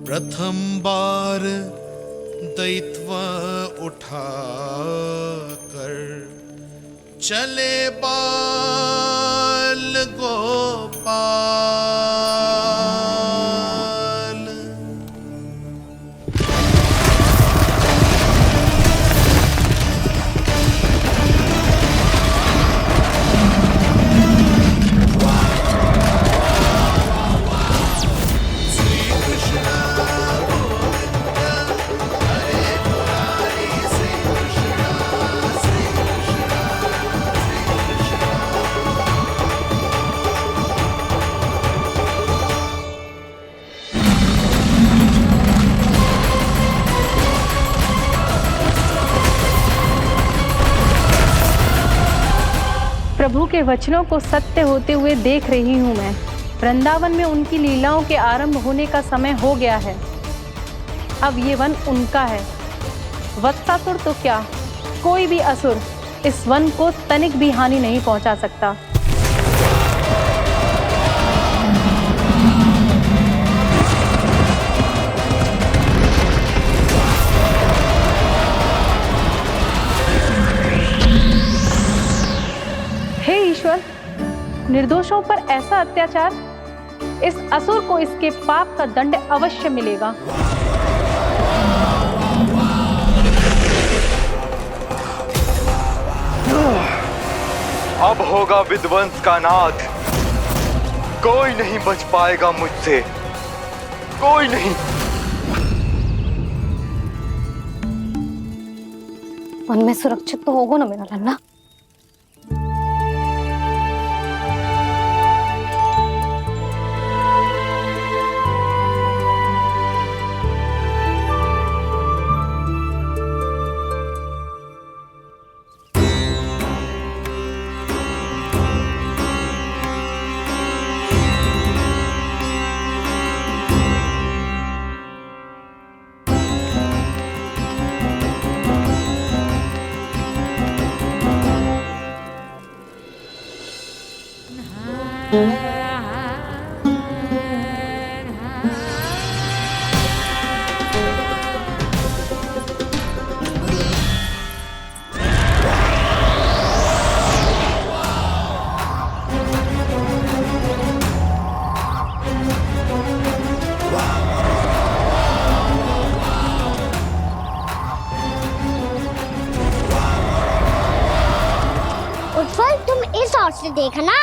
प्रथम बार दैत्व उठा कर चले बाल गोपाल। श्री कृष्ण गोविंद हरे मुरारी, श्री कृष्ण श्री कृष्ण। प्रभु के वचनों को सत्य होते हुए देख रही हूँ मैं। वृंदावन में उनकी लीलाओं के आरंभ होने का समय हो गया है। अब ये वन उनका है। वत्सासुर तो क्या, कोई भी असुर इस वन को तनिक भी हानि नहीं पहुंचा सकता। हे ईश्वर, निर्दोषों पर ऐसा अत्याचार, इस असुर को इसके पाप का दंड अवश्य मिलेगा। अब होगा विध्वंस का नाद। कोई नहीं बच पाएगा मुझसे, कोई नहीं। वन में सुरक्षित तो होगा ना मेरा लल्ला। गौर से देखना,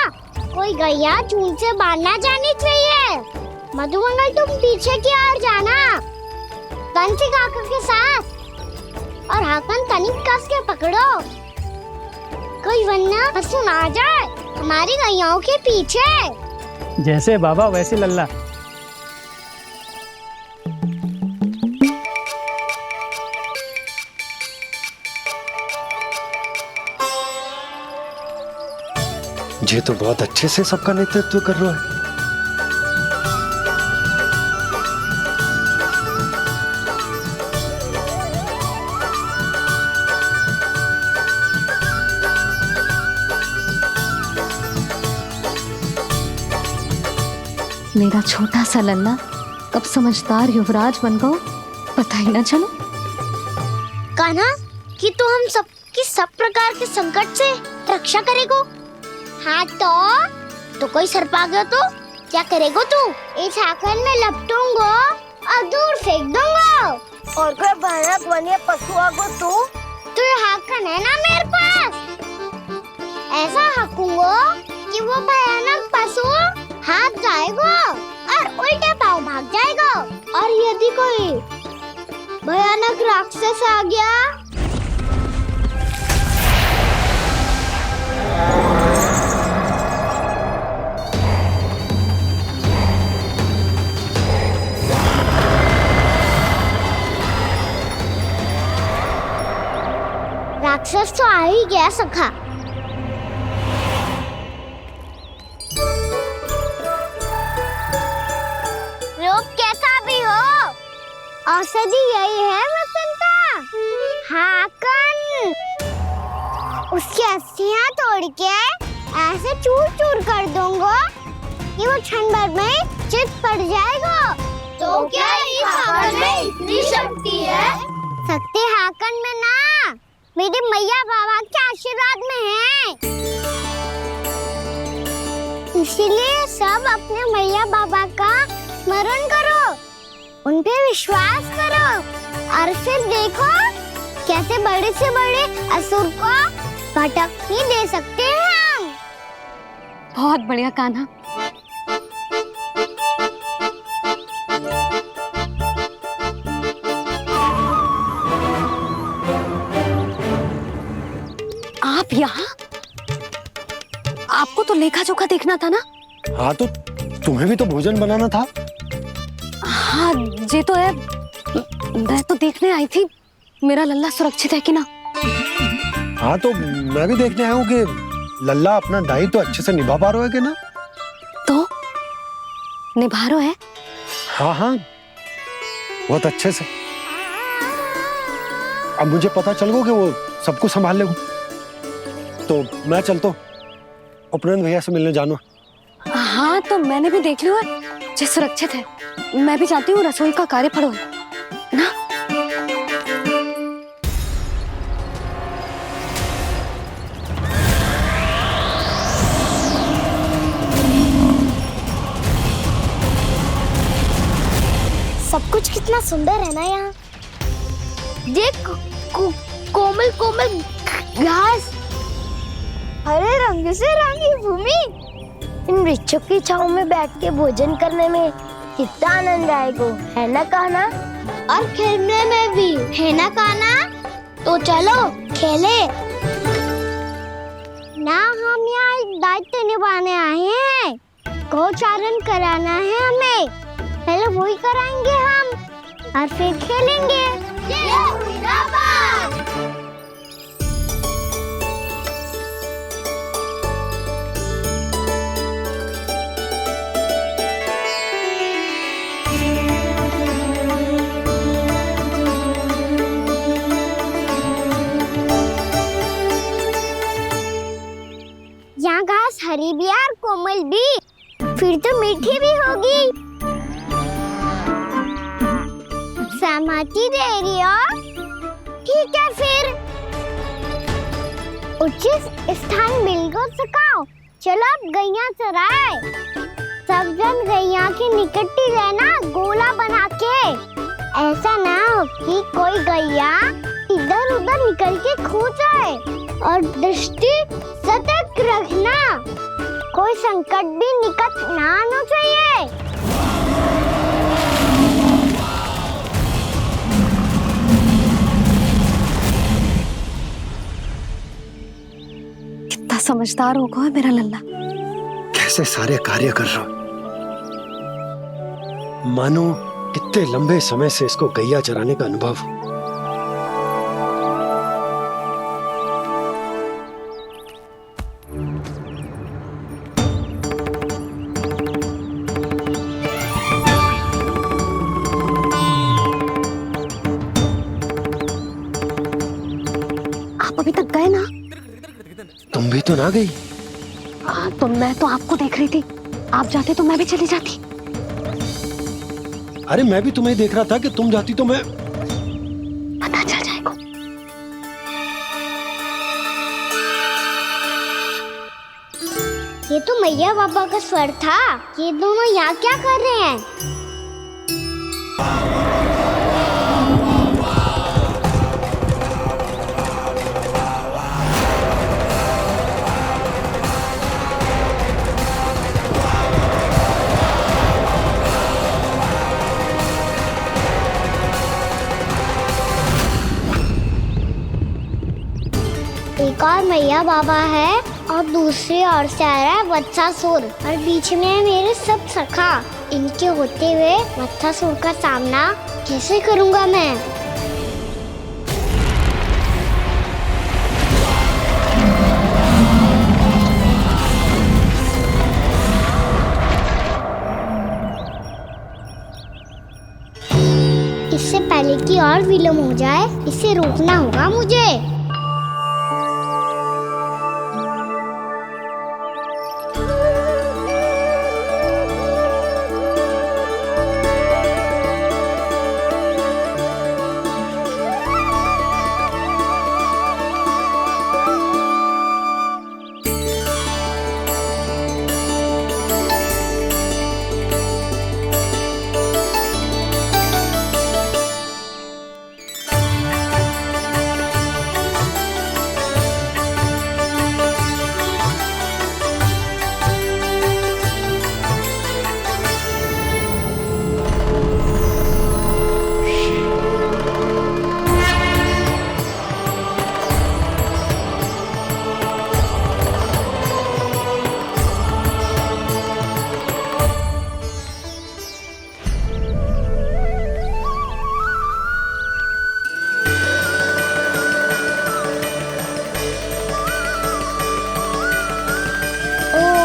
कोई गैया चून से बाहर ना जानी चाहिए। मधुमंगल तुम पीछे की ओर जाना, कंसी काका के साथ, और हाकन तनिक कस के पकड़ो, कोई वरना पशु ना जाए हमारी गैयाओं के पीछे। जैसे बाबा वैसे लल्ला। ये तो बहुत अच्छे से सबका नेतृत्व कर रहा है। मेरा छोटा सा लल्ला कब समझदार युवराज बन गो पता ही ना चलो। कान्हा कि तू हम सब प्रकार के संकट से रक्षा करेगो। हाँ तो कोई सर्प आ गया तो क्या करेगो तू? इस हाकन में लपटूंगो और दूर फेंक दूंगा। और कोई भयानक वन्य पशु आगो तो ये हाकन है ना मेरे पास, ऐसा हाकूंगो कि वो भयानक पशु हाथ जाएगा और उल्टे पाँव भाग जाएगा। और यदि कोई भयानक राक्षस आ गया राक्षस तो आ ही गया सखा। रूप कैसा भी हो, औषधि यही है वसंता। हाकन उसकी अस्थियां तोड़ के ऐसे चूर चूर कर दूंगा कि वो क्षण भर में चित पड़ जाएगा। तो क्या इस हाकन में इतनी शक्ति है? शक्ति हाकन में ना, मेरे मैया बाबा के आशीर्वाद में है। इसीलिए सब अपने मैया बाबा का स्मरण करो, उन पे विश्वास करो और फिर देखो कैसे बड़े से बड़े असुर को भटक ही दे सकते हैं हम। बहुत बढ़िया कान्हा। आप यहाँ? आपको तो लेखा जोखा देखना था ना? हाँ तो तुम्हें भी तो भोजन बनाना था। हाँ ये तो है, मैं तो देखने आई थी मेरा लल्ला सुरक्षित है कि ना। हाँ तो मैं भी देखने आया हूँ कि लल्ला अपना दायित्व तो अच्छे से निभा पा रहा है कि ना। तो निभा रहा है? हाँ हाँ बहुत अच्छे से। अब मुझे पता चल गया कि वो सबको संभाल लेगा, तो मैं चलता हूँ उपनंद भैया से मिलने जानो। हाँ तो मैंने भी देख लिया जो सुरक्षित है। मैं भी चाहती हूँ रसोई का कार्य पड़ो ना। सब कुछ कितना सुंदर है ना यहाँ। देख कोमल कोमल घास, हरे रंग से रंगी भूमि, इन वृक्षों की छांव में बैठ के भोजन करने में कितना आनंद आएगा, है ना कान्हा? और खेलने में भी, है ना कान्हा? तो चलो खेले ना। हम यहाँ एक दायित्व निभाने आए हैं, गोचारण कराना है हमें। पहले वही कराएंगे हम और फिर खेलेंगे। यहाँ घास हरी भी और कोमल भी, फिर तो मीठी भी होगी। सहमति दे रही हो? ठीक है फिर उचित स्थान मिलकर सिखाओ। चलो अब गैया चराए। सब जन गैया के निकट ही रहना, गोला बना के। ऐसा ना हो कि कोई गैया इधर उधर निकल के खो जाए। और दृष्टि सतर्क रखना, कोई संकट भी निकट ना आना चाहिए। कितना समझदार होगा मेरा लल्ला। कैसे सारे कार्य कर रहा, मानो कितने लंबे समय से इसको गैया चराने का अनुभव हो। आप अभी तक गए ना? तुम भी तो ना गई। तो मैं तो आपको देख रही थी, आप जाते तो मैं भी चली जाती। अरे मैं भी तुम्हें देख रहा था कि तुम जाती तो मैं। पता चल जाएगा। ये तो मैया बाबा का स्वर था। ये दोनों यहाँ क्या कर रहे हैं? एक और मैया बाबा है और दूसरी ओर से आ रहा है वत्सासुर और बीच में है मेरे सब सखा। इनके होते हुए वत्सासुर का सामना कैसे करूंगा मैं? इससे पहले कि और विलम्ब हो जाए, इसे रोकना होगा मुझे।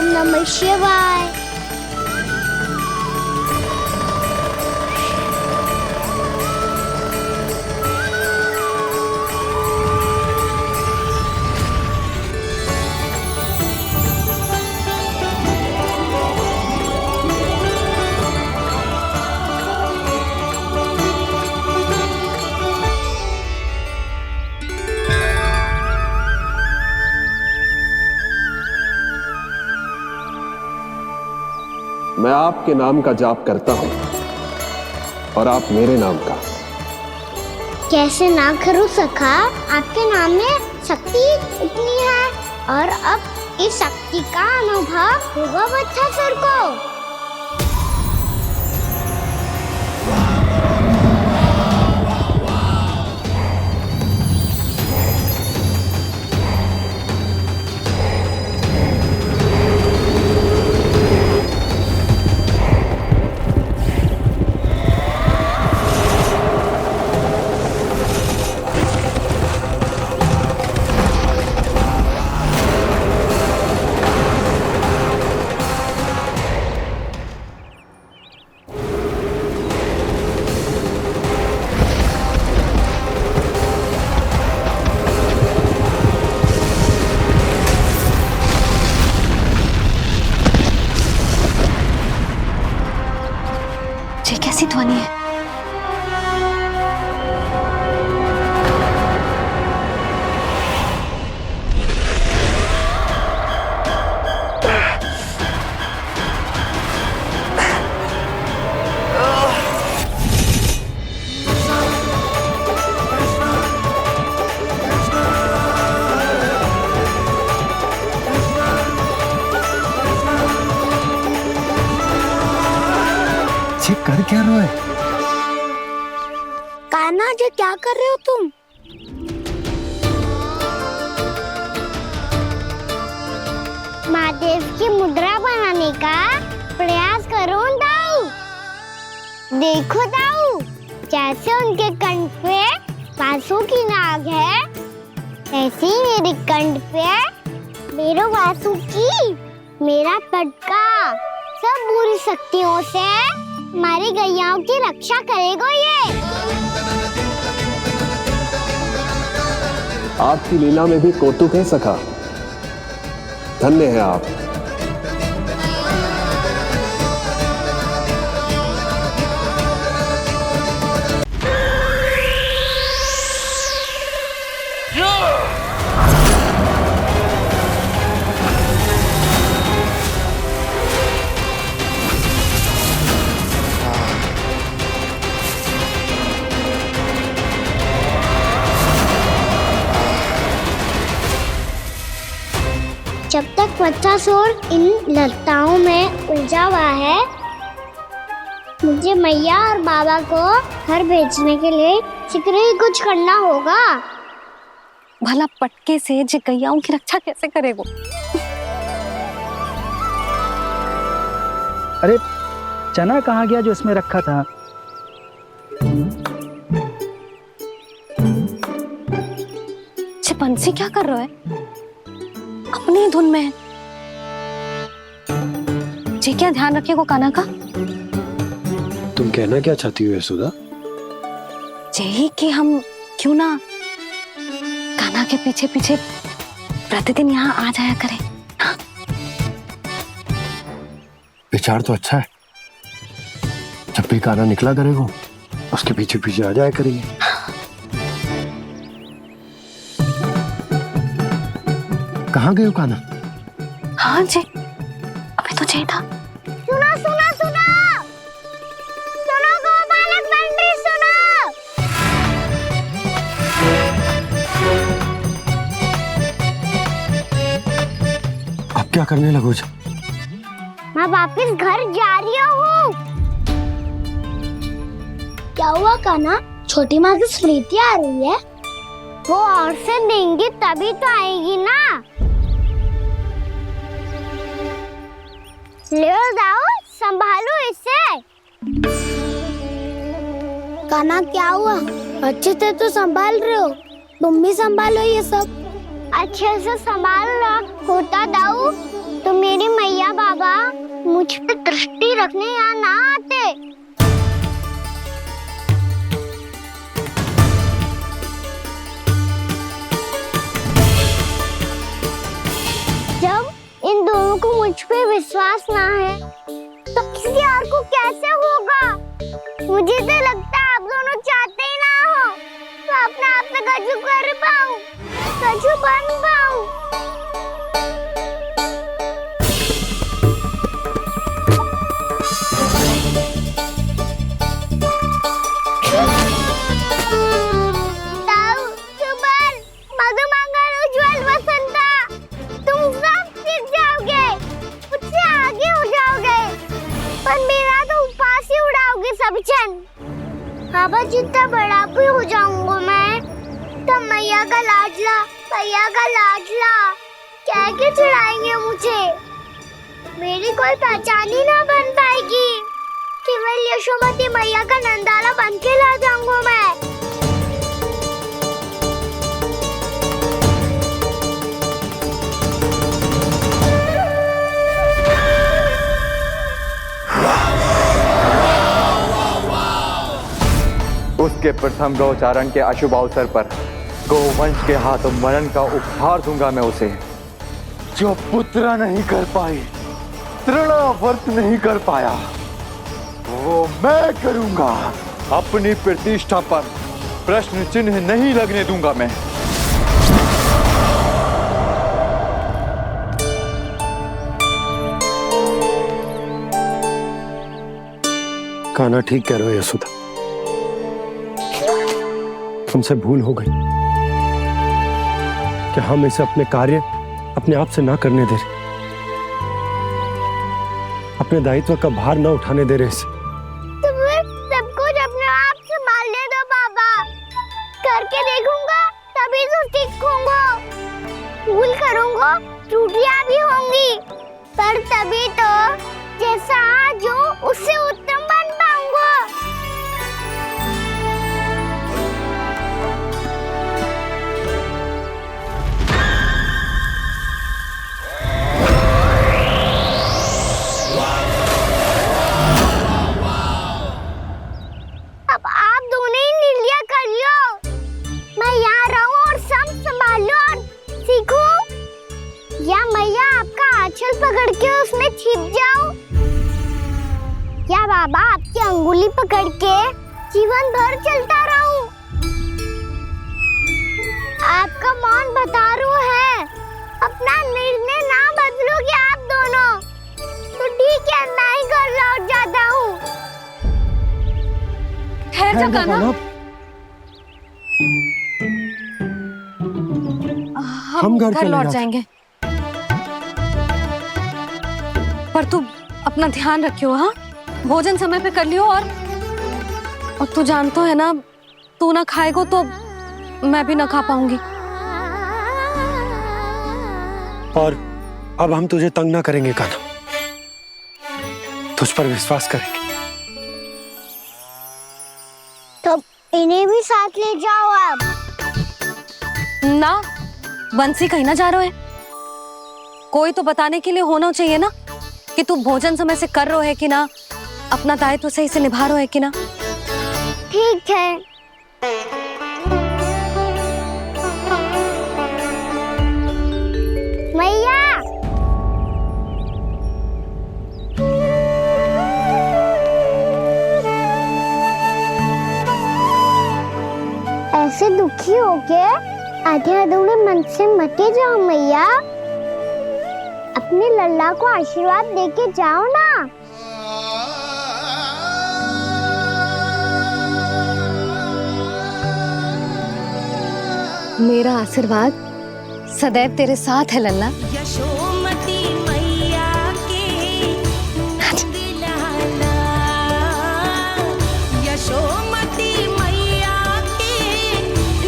नमः शिवाय। मैं आपके नाम का जाप करता हूं और आप मेरे नाम का। कैसे ना करूं सखा, आपके नाम में शक्ति इतनी है और अब इस शक्ति का अनुभव होगा वत्सासुर को। पीछे कर क्या रहे हो? कान्हा जी क्या कर रहे हो तुम? महादेव की मुद्रा बनाने का प्रयास करो दाऊ। देखो दाऊ, जैसे उनके कंठ पे वासु की नाग है, ऐसे ही मेरे कंठ पे मेरे वासु की मेरा पटका सब बुरी शक्तियों से हमारी गैयाओं की रक्षा करेगा ये। आपकी लीला में भी कौतुक है सखा, धन्य है आप। जब तक वत्सासुर इन लताओं में उलझा हुआ है, मुझे मैया और बाबा को घर भेजने के लिए शीघ्र ही कुछ करना होगा। भला पटके से जे गैयाओं की रक्षा कैसे करेगो? अरे चना कहाँ गया जो इसमें रखा था? बंसी क्या कर रहा है? अपनी धुन में है। जी क्या ध्यान रखिएगा कान्हा का। तुम कहना क्या चाहती हो यशोदा? यही कि हम क्यों ना कान्हा के पीछे पीछे प्रतिदिन यहाँ आ जाया करें। हाँ? विचार तो अच्छा है। जब भी कान्हा निकला करेगा उसके पीछे पीछे आ जाया करेंगे। कहाँ गए हो कान्हा? हाँ जी, अभी तो चाहिए था। सुनो सुनो सुनो सुनो गोपालक बंटी सुनो। अब क्या करने लगोगे? मैं वापस घर जा रही हूँ। क्या हुआ कान्हा? छोटी माँ की स्मृति आ रही है। वो और से देंगी तभी तो आएगी ना। ले जाओ, संभालो इसे। कान्हा क्या हुआ? अच्छे से तो संभाल रहे हो, तुम भी संभालो ये सब। अच्छे से संभाल रहा होता दाऊ तो मेरी मैया बाबा मुझ पे दृष्टि रखने यहाँ ना आते। जब इन दोनों को मुझ पे विश्वास ना है तो किसी और को कैसे होगा? मुझे तो लगता है आप दोनों चाहते ही ना हो तो अपने आप में गजू कर पाऊं, गजू बन पाऊं। बाबा जितना बड़ा भी हो जाऊंगा मैं तो मैया का लाडला क्या के चढ़ाएंगे मुझे। मेरी कोई पहचान ही ना बन पाएगी। केवल यशोमती मैया का नंदाला बन के ला जाऊंगा मैं। उसके प्रथम गौचारण के अशुभ अवसर पर गोवंश के हाथों मरण का उपहार दूंगा मैं उसे। जो पुत्र नहीं कर पाई, तृणावर्त नहीं कर पाया, वो मैं करूंगा। अपनी प्रतिष्ठा पर प्रश्न चिन्ह नहीं लगने दूंगा मैं। कान्हा ठीक कह रहे हो यशोदा, तुमसे भूल हो गई कि हम इसे अपने कार्य अपने आप से ना करने दे रहे, अपने दायित्व का भार ना उठाने दे रहे इसे। त्रुटियां भी होंगी, पर तभी तो जैसा आज हूँ उससे उत्तम बन पाऊंगा। अब आप दोनों ही निर्णय कर लो। मैं यहाँ रहूं और सब संभालूं और सीखूं, या मैया आपका आंचल पकड़ के उसमें छिप जाऊं, या बाबा आपकी अंगुली पकड़ के जीवन भर चलता रहूं। आपका मौन बतारू है, अपना निर्णय ना बदलोगे आप दोनों तो ठीक है, मैं ही घर लौट जाता हूँ। ठहर जा कान्हा, हम घर लौट जाएंगे, पर तू अपना ध्यान रखियो। हाँ, भोजन समय पे कर लियो। और तू जानतो है ना, तू ना खाएगो तो मैं भी ना खा पाऊंगी। और अब हम तुझे तंग ना करेंगे कान्हा, तुझ पर विश्वास करेंगे। तो इन्हें भी साथ ले जाओ आप। ना, बंसी कहीं ना जा रहे है, कोई तो बताने के लिए होना चाहिए ना कि तू भोजन समय से कर रहे है कि ना, अपना दायित्व सही से निभा रहे है कि ना। ठीक है। मैया, ऐसे दुखी होके आधे अधूरे मन से मत जाओ मैया, अपने लल्ला को आशीर्वाद देके जाओ ना। मेरा आशीर्वाद सदैव तेरे साथ है लल्ला। यशोमती मैया के नंद लाला, यशोमती मैया के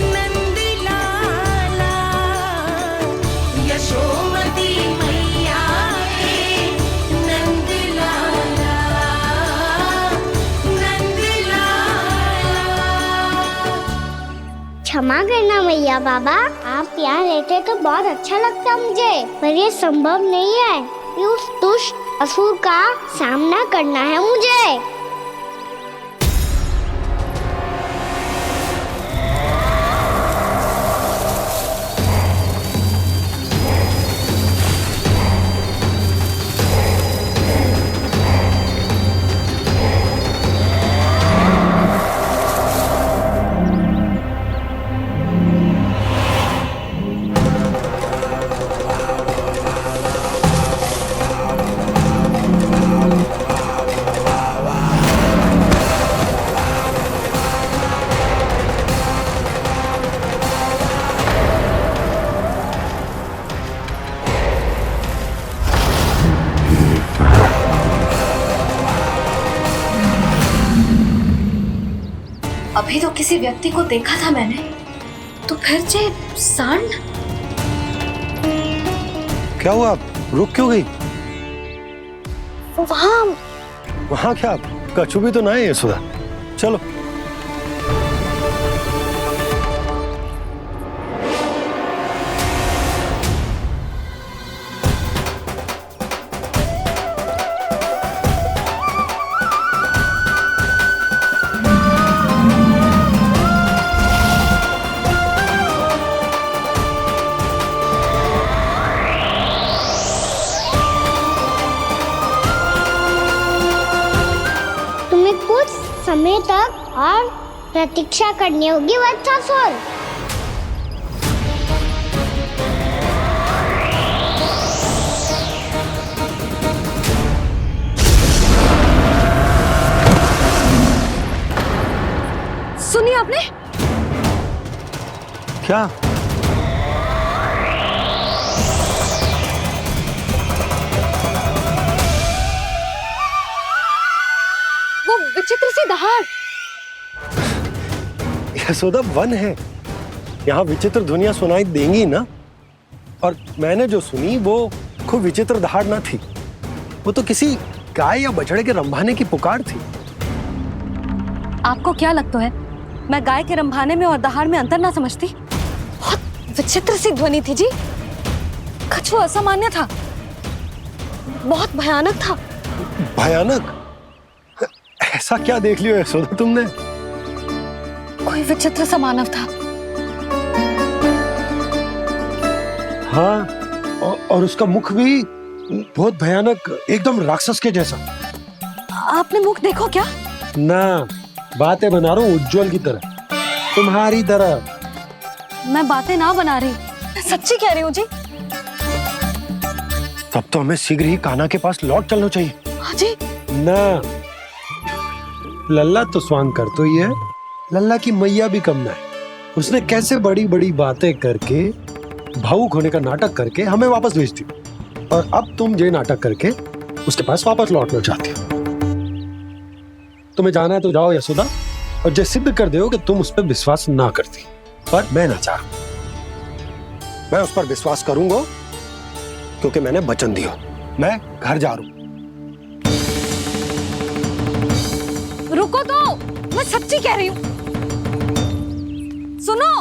नंद लाला, यशोमती मैया के नंद लाला, नंद लाला। क्षमा करना मैया बाबा, आप यहाँ रहते तो बहुत अच्छा लगता मुझे, पर ये संभव नहीं है कि उस दुष्ट असुर का सामना करना है मुझे। अभी तो किसी व्यक्ति को देखा था मैंने, तो फिर से सांड। क्या हुआ, रुक क्यों गई? वहाँ क्या, कछु भी तो ना है यशोदा, चलो। समय तक और प्रतीक्षा करनी होगी वत्सासुर। सुनिए आपने क्या? वो विचित्र सी दहाड़। यशोदा, वन है, यहाँ विचित्र ध्वनियां सुनाई देंगी ना। और मैंने जो सुनी वो खूब विचित्र दहाड़ ना थी, वो तो किसी गाय या बछड़े के रंभाने की पुकार थी। आपको क्या लगता है मैं गाय के रंभाने में और दहाड़ में अंतर ना समझती? बहुत विचित्र सी ध्वनि थी जी, कुछ वो असामान्य था, बहुत भयानक था। भयानक? ऐसा क्या देख लियो यशोदा तुमने? कोई विचित्र सा मानव था। हाँ, और उसका मुख भी बहुत भयानक, एकदम राक्षस के जैसा। आपने मुख देखो क्या? ना, बातें बना रहा हूँ उज्जवल की तरह, तुम्हारी तरह। मैं बातें ना बना रही, मैं सच्ची कह रही हूँ जी। तब तो हमें शीघ्र ही कान्हा के पास लौट चलना चाहिए। हाँ जी। ना, लल्ला तो स्वांग कर तो ही है, लल्ला की मैया भी कम ना है। उसने कैसे बड़ी बड़ी बातें करके, भावुक होने का नाटक करके हमें वापस भेज दी, और अब तुम ये नाटक करके उसके पास वापस लौटना चाहती हो। तुम्हें जाना है तो जाओ यशोदा, और ये सिद्ध कर दो कि तुम उस पर विश्वास ना करती, पर मैं ना चाहूं। मैं उस पर विश्वास करूंगा क्योंकि मैंने वचन दिया। मैं घर जा रहा हूं। रुको तो, मैं सच्ची कह रही हूँ। सुनो,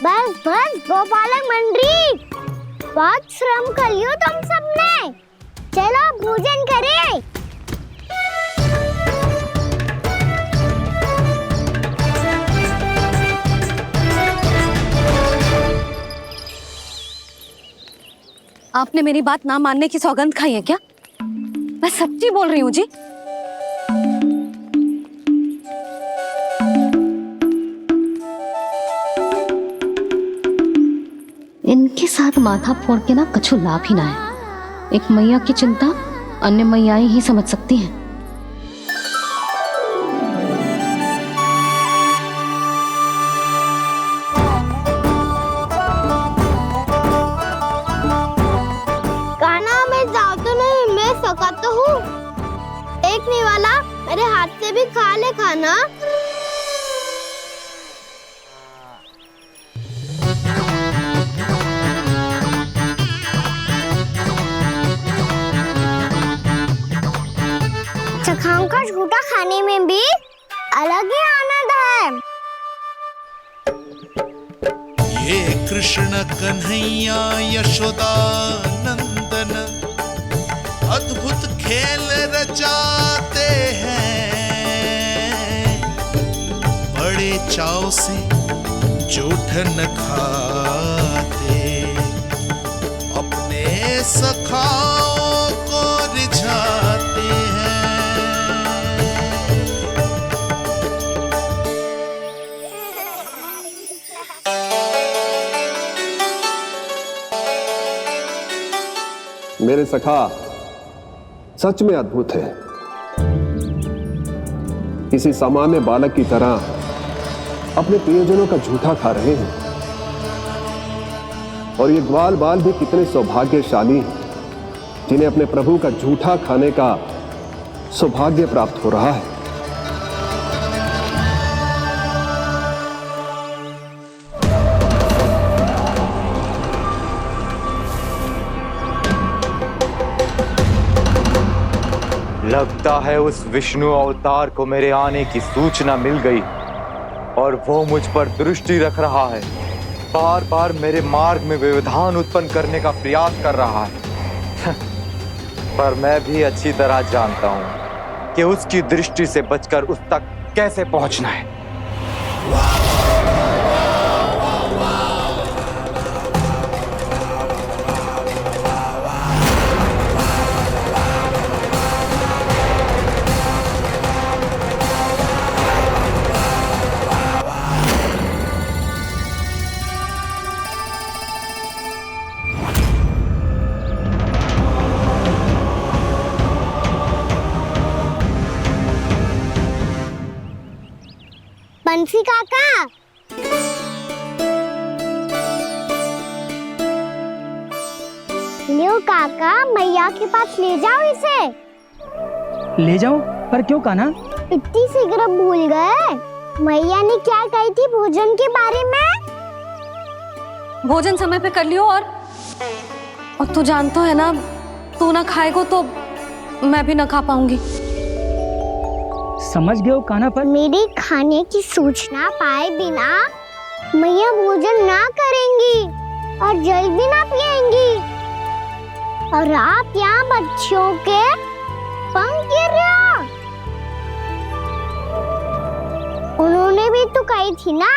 बस बस गोपालक मंडली, बहुत श्रम कर लियो तुम सबने, चलो भोजन करें। आपने मेरी बात ना मानने की सौगंध खाई है क्या? मैं सच्ची बोल रही हूँ जी। इनके साथ माथा फोड़ के ना कछु लाभ ही ना है। एक मैया की चिंता अन्य मैयाएं ही समझ सकती हैं। कान्हा मैं जाओ तो नहीं, मैं सका तो हूँ। एक नहीं वाला मेरे हाथ से भी खा ले खाना। चखाओं का झूठा खाने में भी अलग ही आनंद है। ये कृष्ण कन्हैया यशोदा नंदन अद्भुत खेल रचाते हैं, बड़े चाव से जूठन खाते, अपने सखाओं को रिझाते हैं। मेरे सखा सच में अद्भुत है। किसी सामान्य बालक की तरह अपने प्रियजनों का झूठा खा रहे हैं, और ये ग्वाल बाल भी कितने सौभाग्यशाली हैं जिन्हें अपने प्रभु का झूठा खाने का सौभाग्य प्राप्त हो रहा है। लगता है उस विष्णु अवतार को मेरे आने की सूचना मिल गई और वो मुझ पर दृष्टि रख रहा है। बार बार मेरे मार्ग में व्यवधान उत्पन्न करने का प्रयास कर रहा है। पर मैं भी अच्छी तरह जानता हूं कि उसकी दृष्टि से बचकर उस तक कैसे पहुंचना है। बंसी काका। लियो काका, मैया के पास ले जाओ इसे। ले जाओ? पर क्यों कान्हा? इतनी शीघ्र भूल गए? मैया ने क्या कही थी भोजन के बारे में? भोजन समय पे कर लियो। और तू जानता है ना, तू ना खाएगा तो मैं भी ना खा पाऊंगी। समझ गए हो कान्हा? पर मेरे खाने की सूचना पाए बिना मैया भोजन ना करेंगी और जल भी ना पिएंगी। और आप यहाँ बच्चों के पंख गिर रहे हो। उन्होंने भी तो कही थी ना,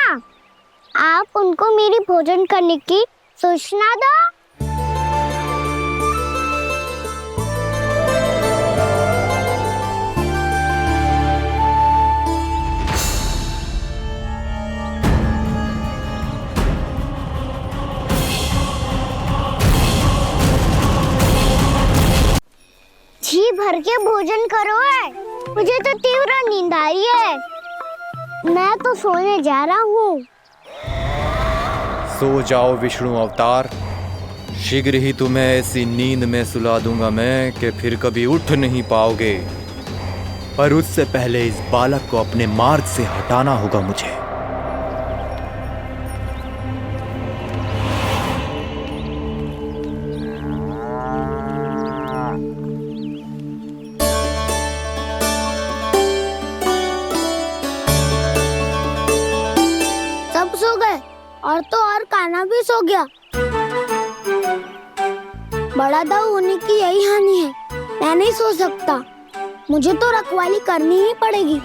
आप उनको मेरी भोजन करने की सूचना दो। जी भर के भोजन करो है, मुझे तो तीव्र नींद आ रही है। मैं तो सोने जा रहा हूँ। सो जाओ विष्णु अवतार, शीघ्र ही तुम्हें ऐसी नींद में सुला दूंगा मैं कि फिर कभी उठ नहीं पाओगे। पर उससे पहले इस बालक को अपने मार्ग से हटाना होगा मुझे। सब सो गए और तो और कान्हा भी सो गया। बड़ा दाऊ होने की यही हानि है। मैं नहीं सो सकता, मुझे तो रखवाली करनी ही पड़ेगी।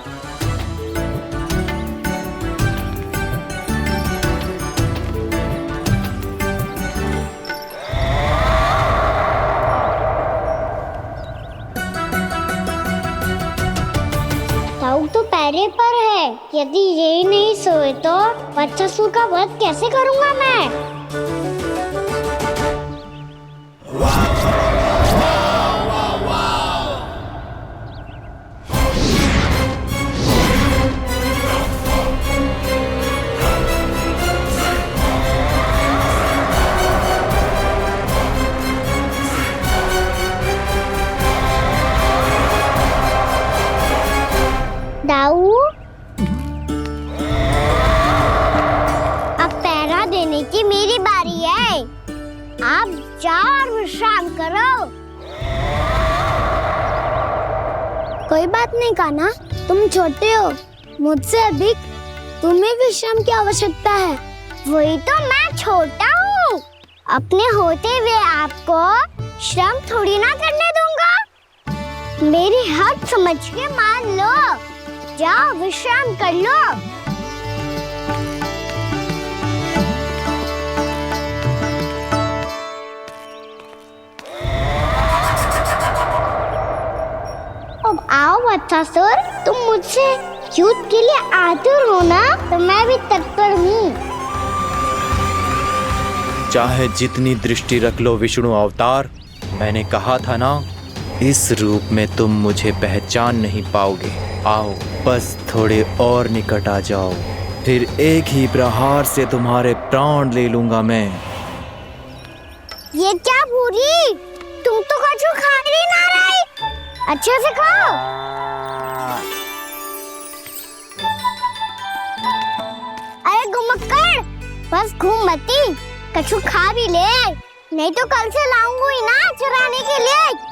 दाऊ तो पैरे पर है। यदि यही नहीं सोए तो बच्चासुर का वध कैसे करूंगा मैं? दाऊ, अब पहरा देने की मेरी बारी है। आप जाओ और विश्राम करो। कोई बात नहीं कान्हा, तुम छोटे हो, मुझसे अधिक तुम्हें विश्राम की आवश्यकता है। वही तो, मैं छोटा हूँ, अपने होते हुए आपको श्रम थोड़ी ना करने दूंगा। मेरी हद समझ के मान लो। जाओ विश्राम कर लो। अब आओ बच्चासुर, तुम मुझसे युद्ध के लिए आतुर हो ना, तो मैं भी तत्पर हूँ। चाहे जितनी दृष्टि रख लो विष्णु अवतार, मैंने कहा था ना, इस रूप में तुम मुझे पहचान नहीं पाओगे। आओ, बस थोड़े और निकट आ जाओ, फिर एक ही प्रहार से तुम्हारे प्राण ले लूंगा मैं। ये क्या भूरी, तुम तो कुछ खा ही ना रही। अच्छे से खाओ। अरे घुमक्कड़, बस घूम मती, कछु खा भी ले, नहीं तो कल से लाऊंगी ना चुराने के लिए।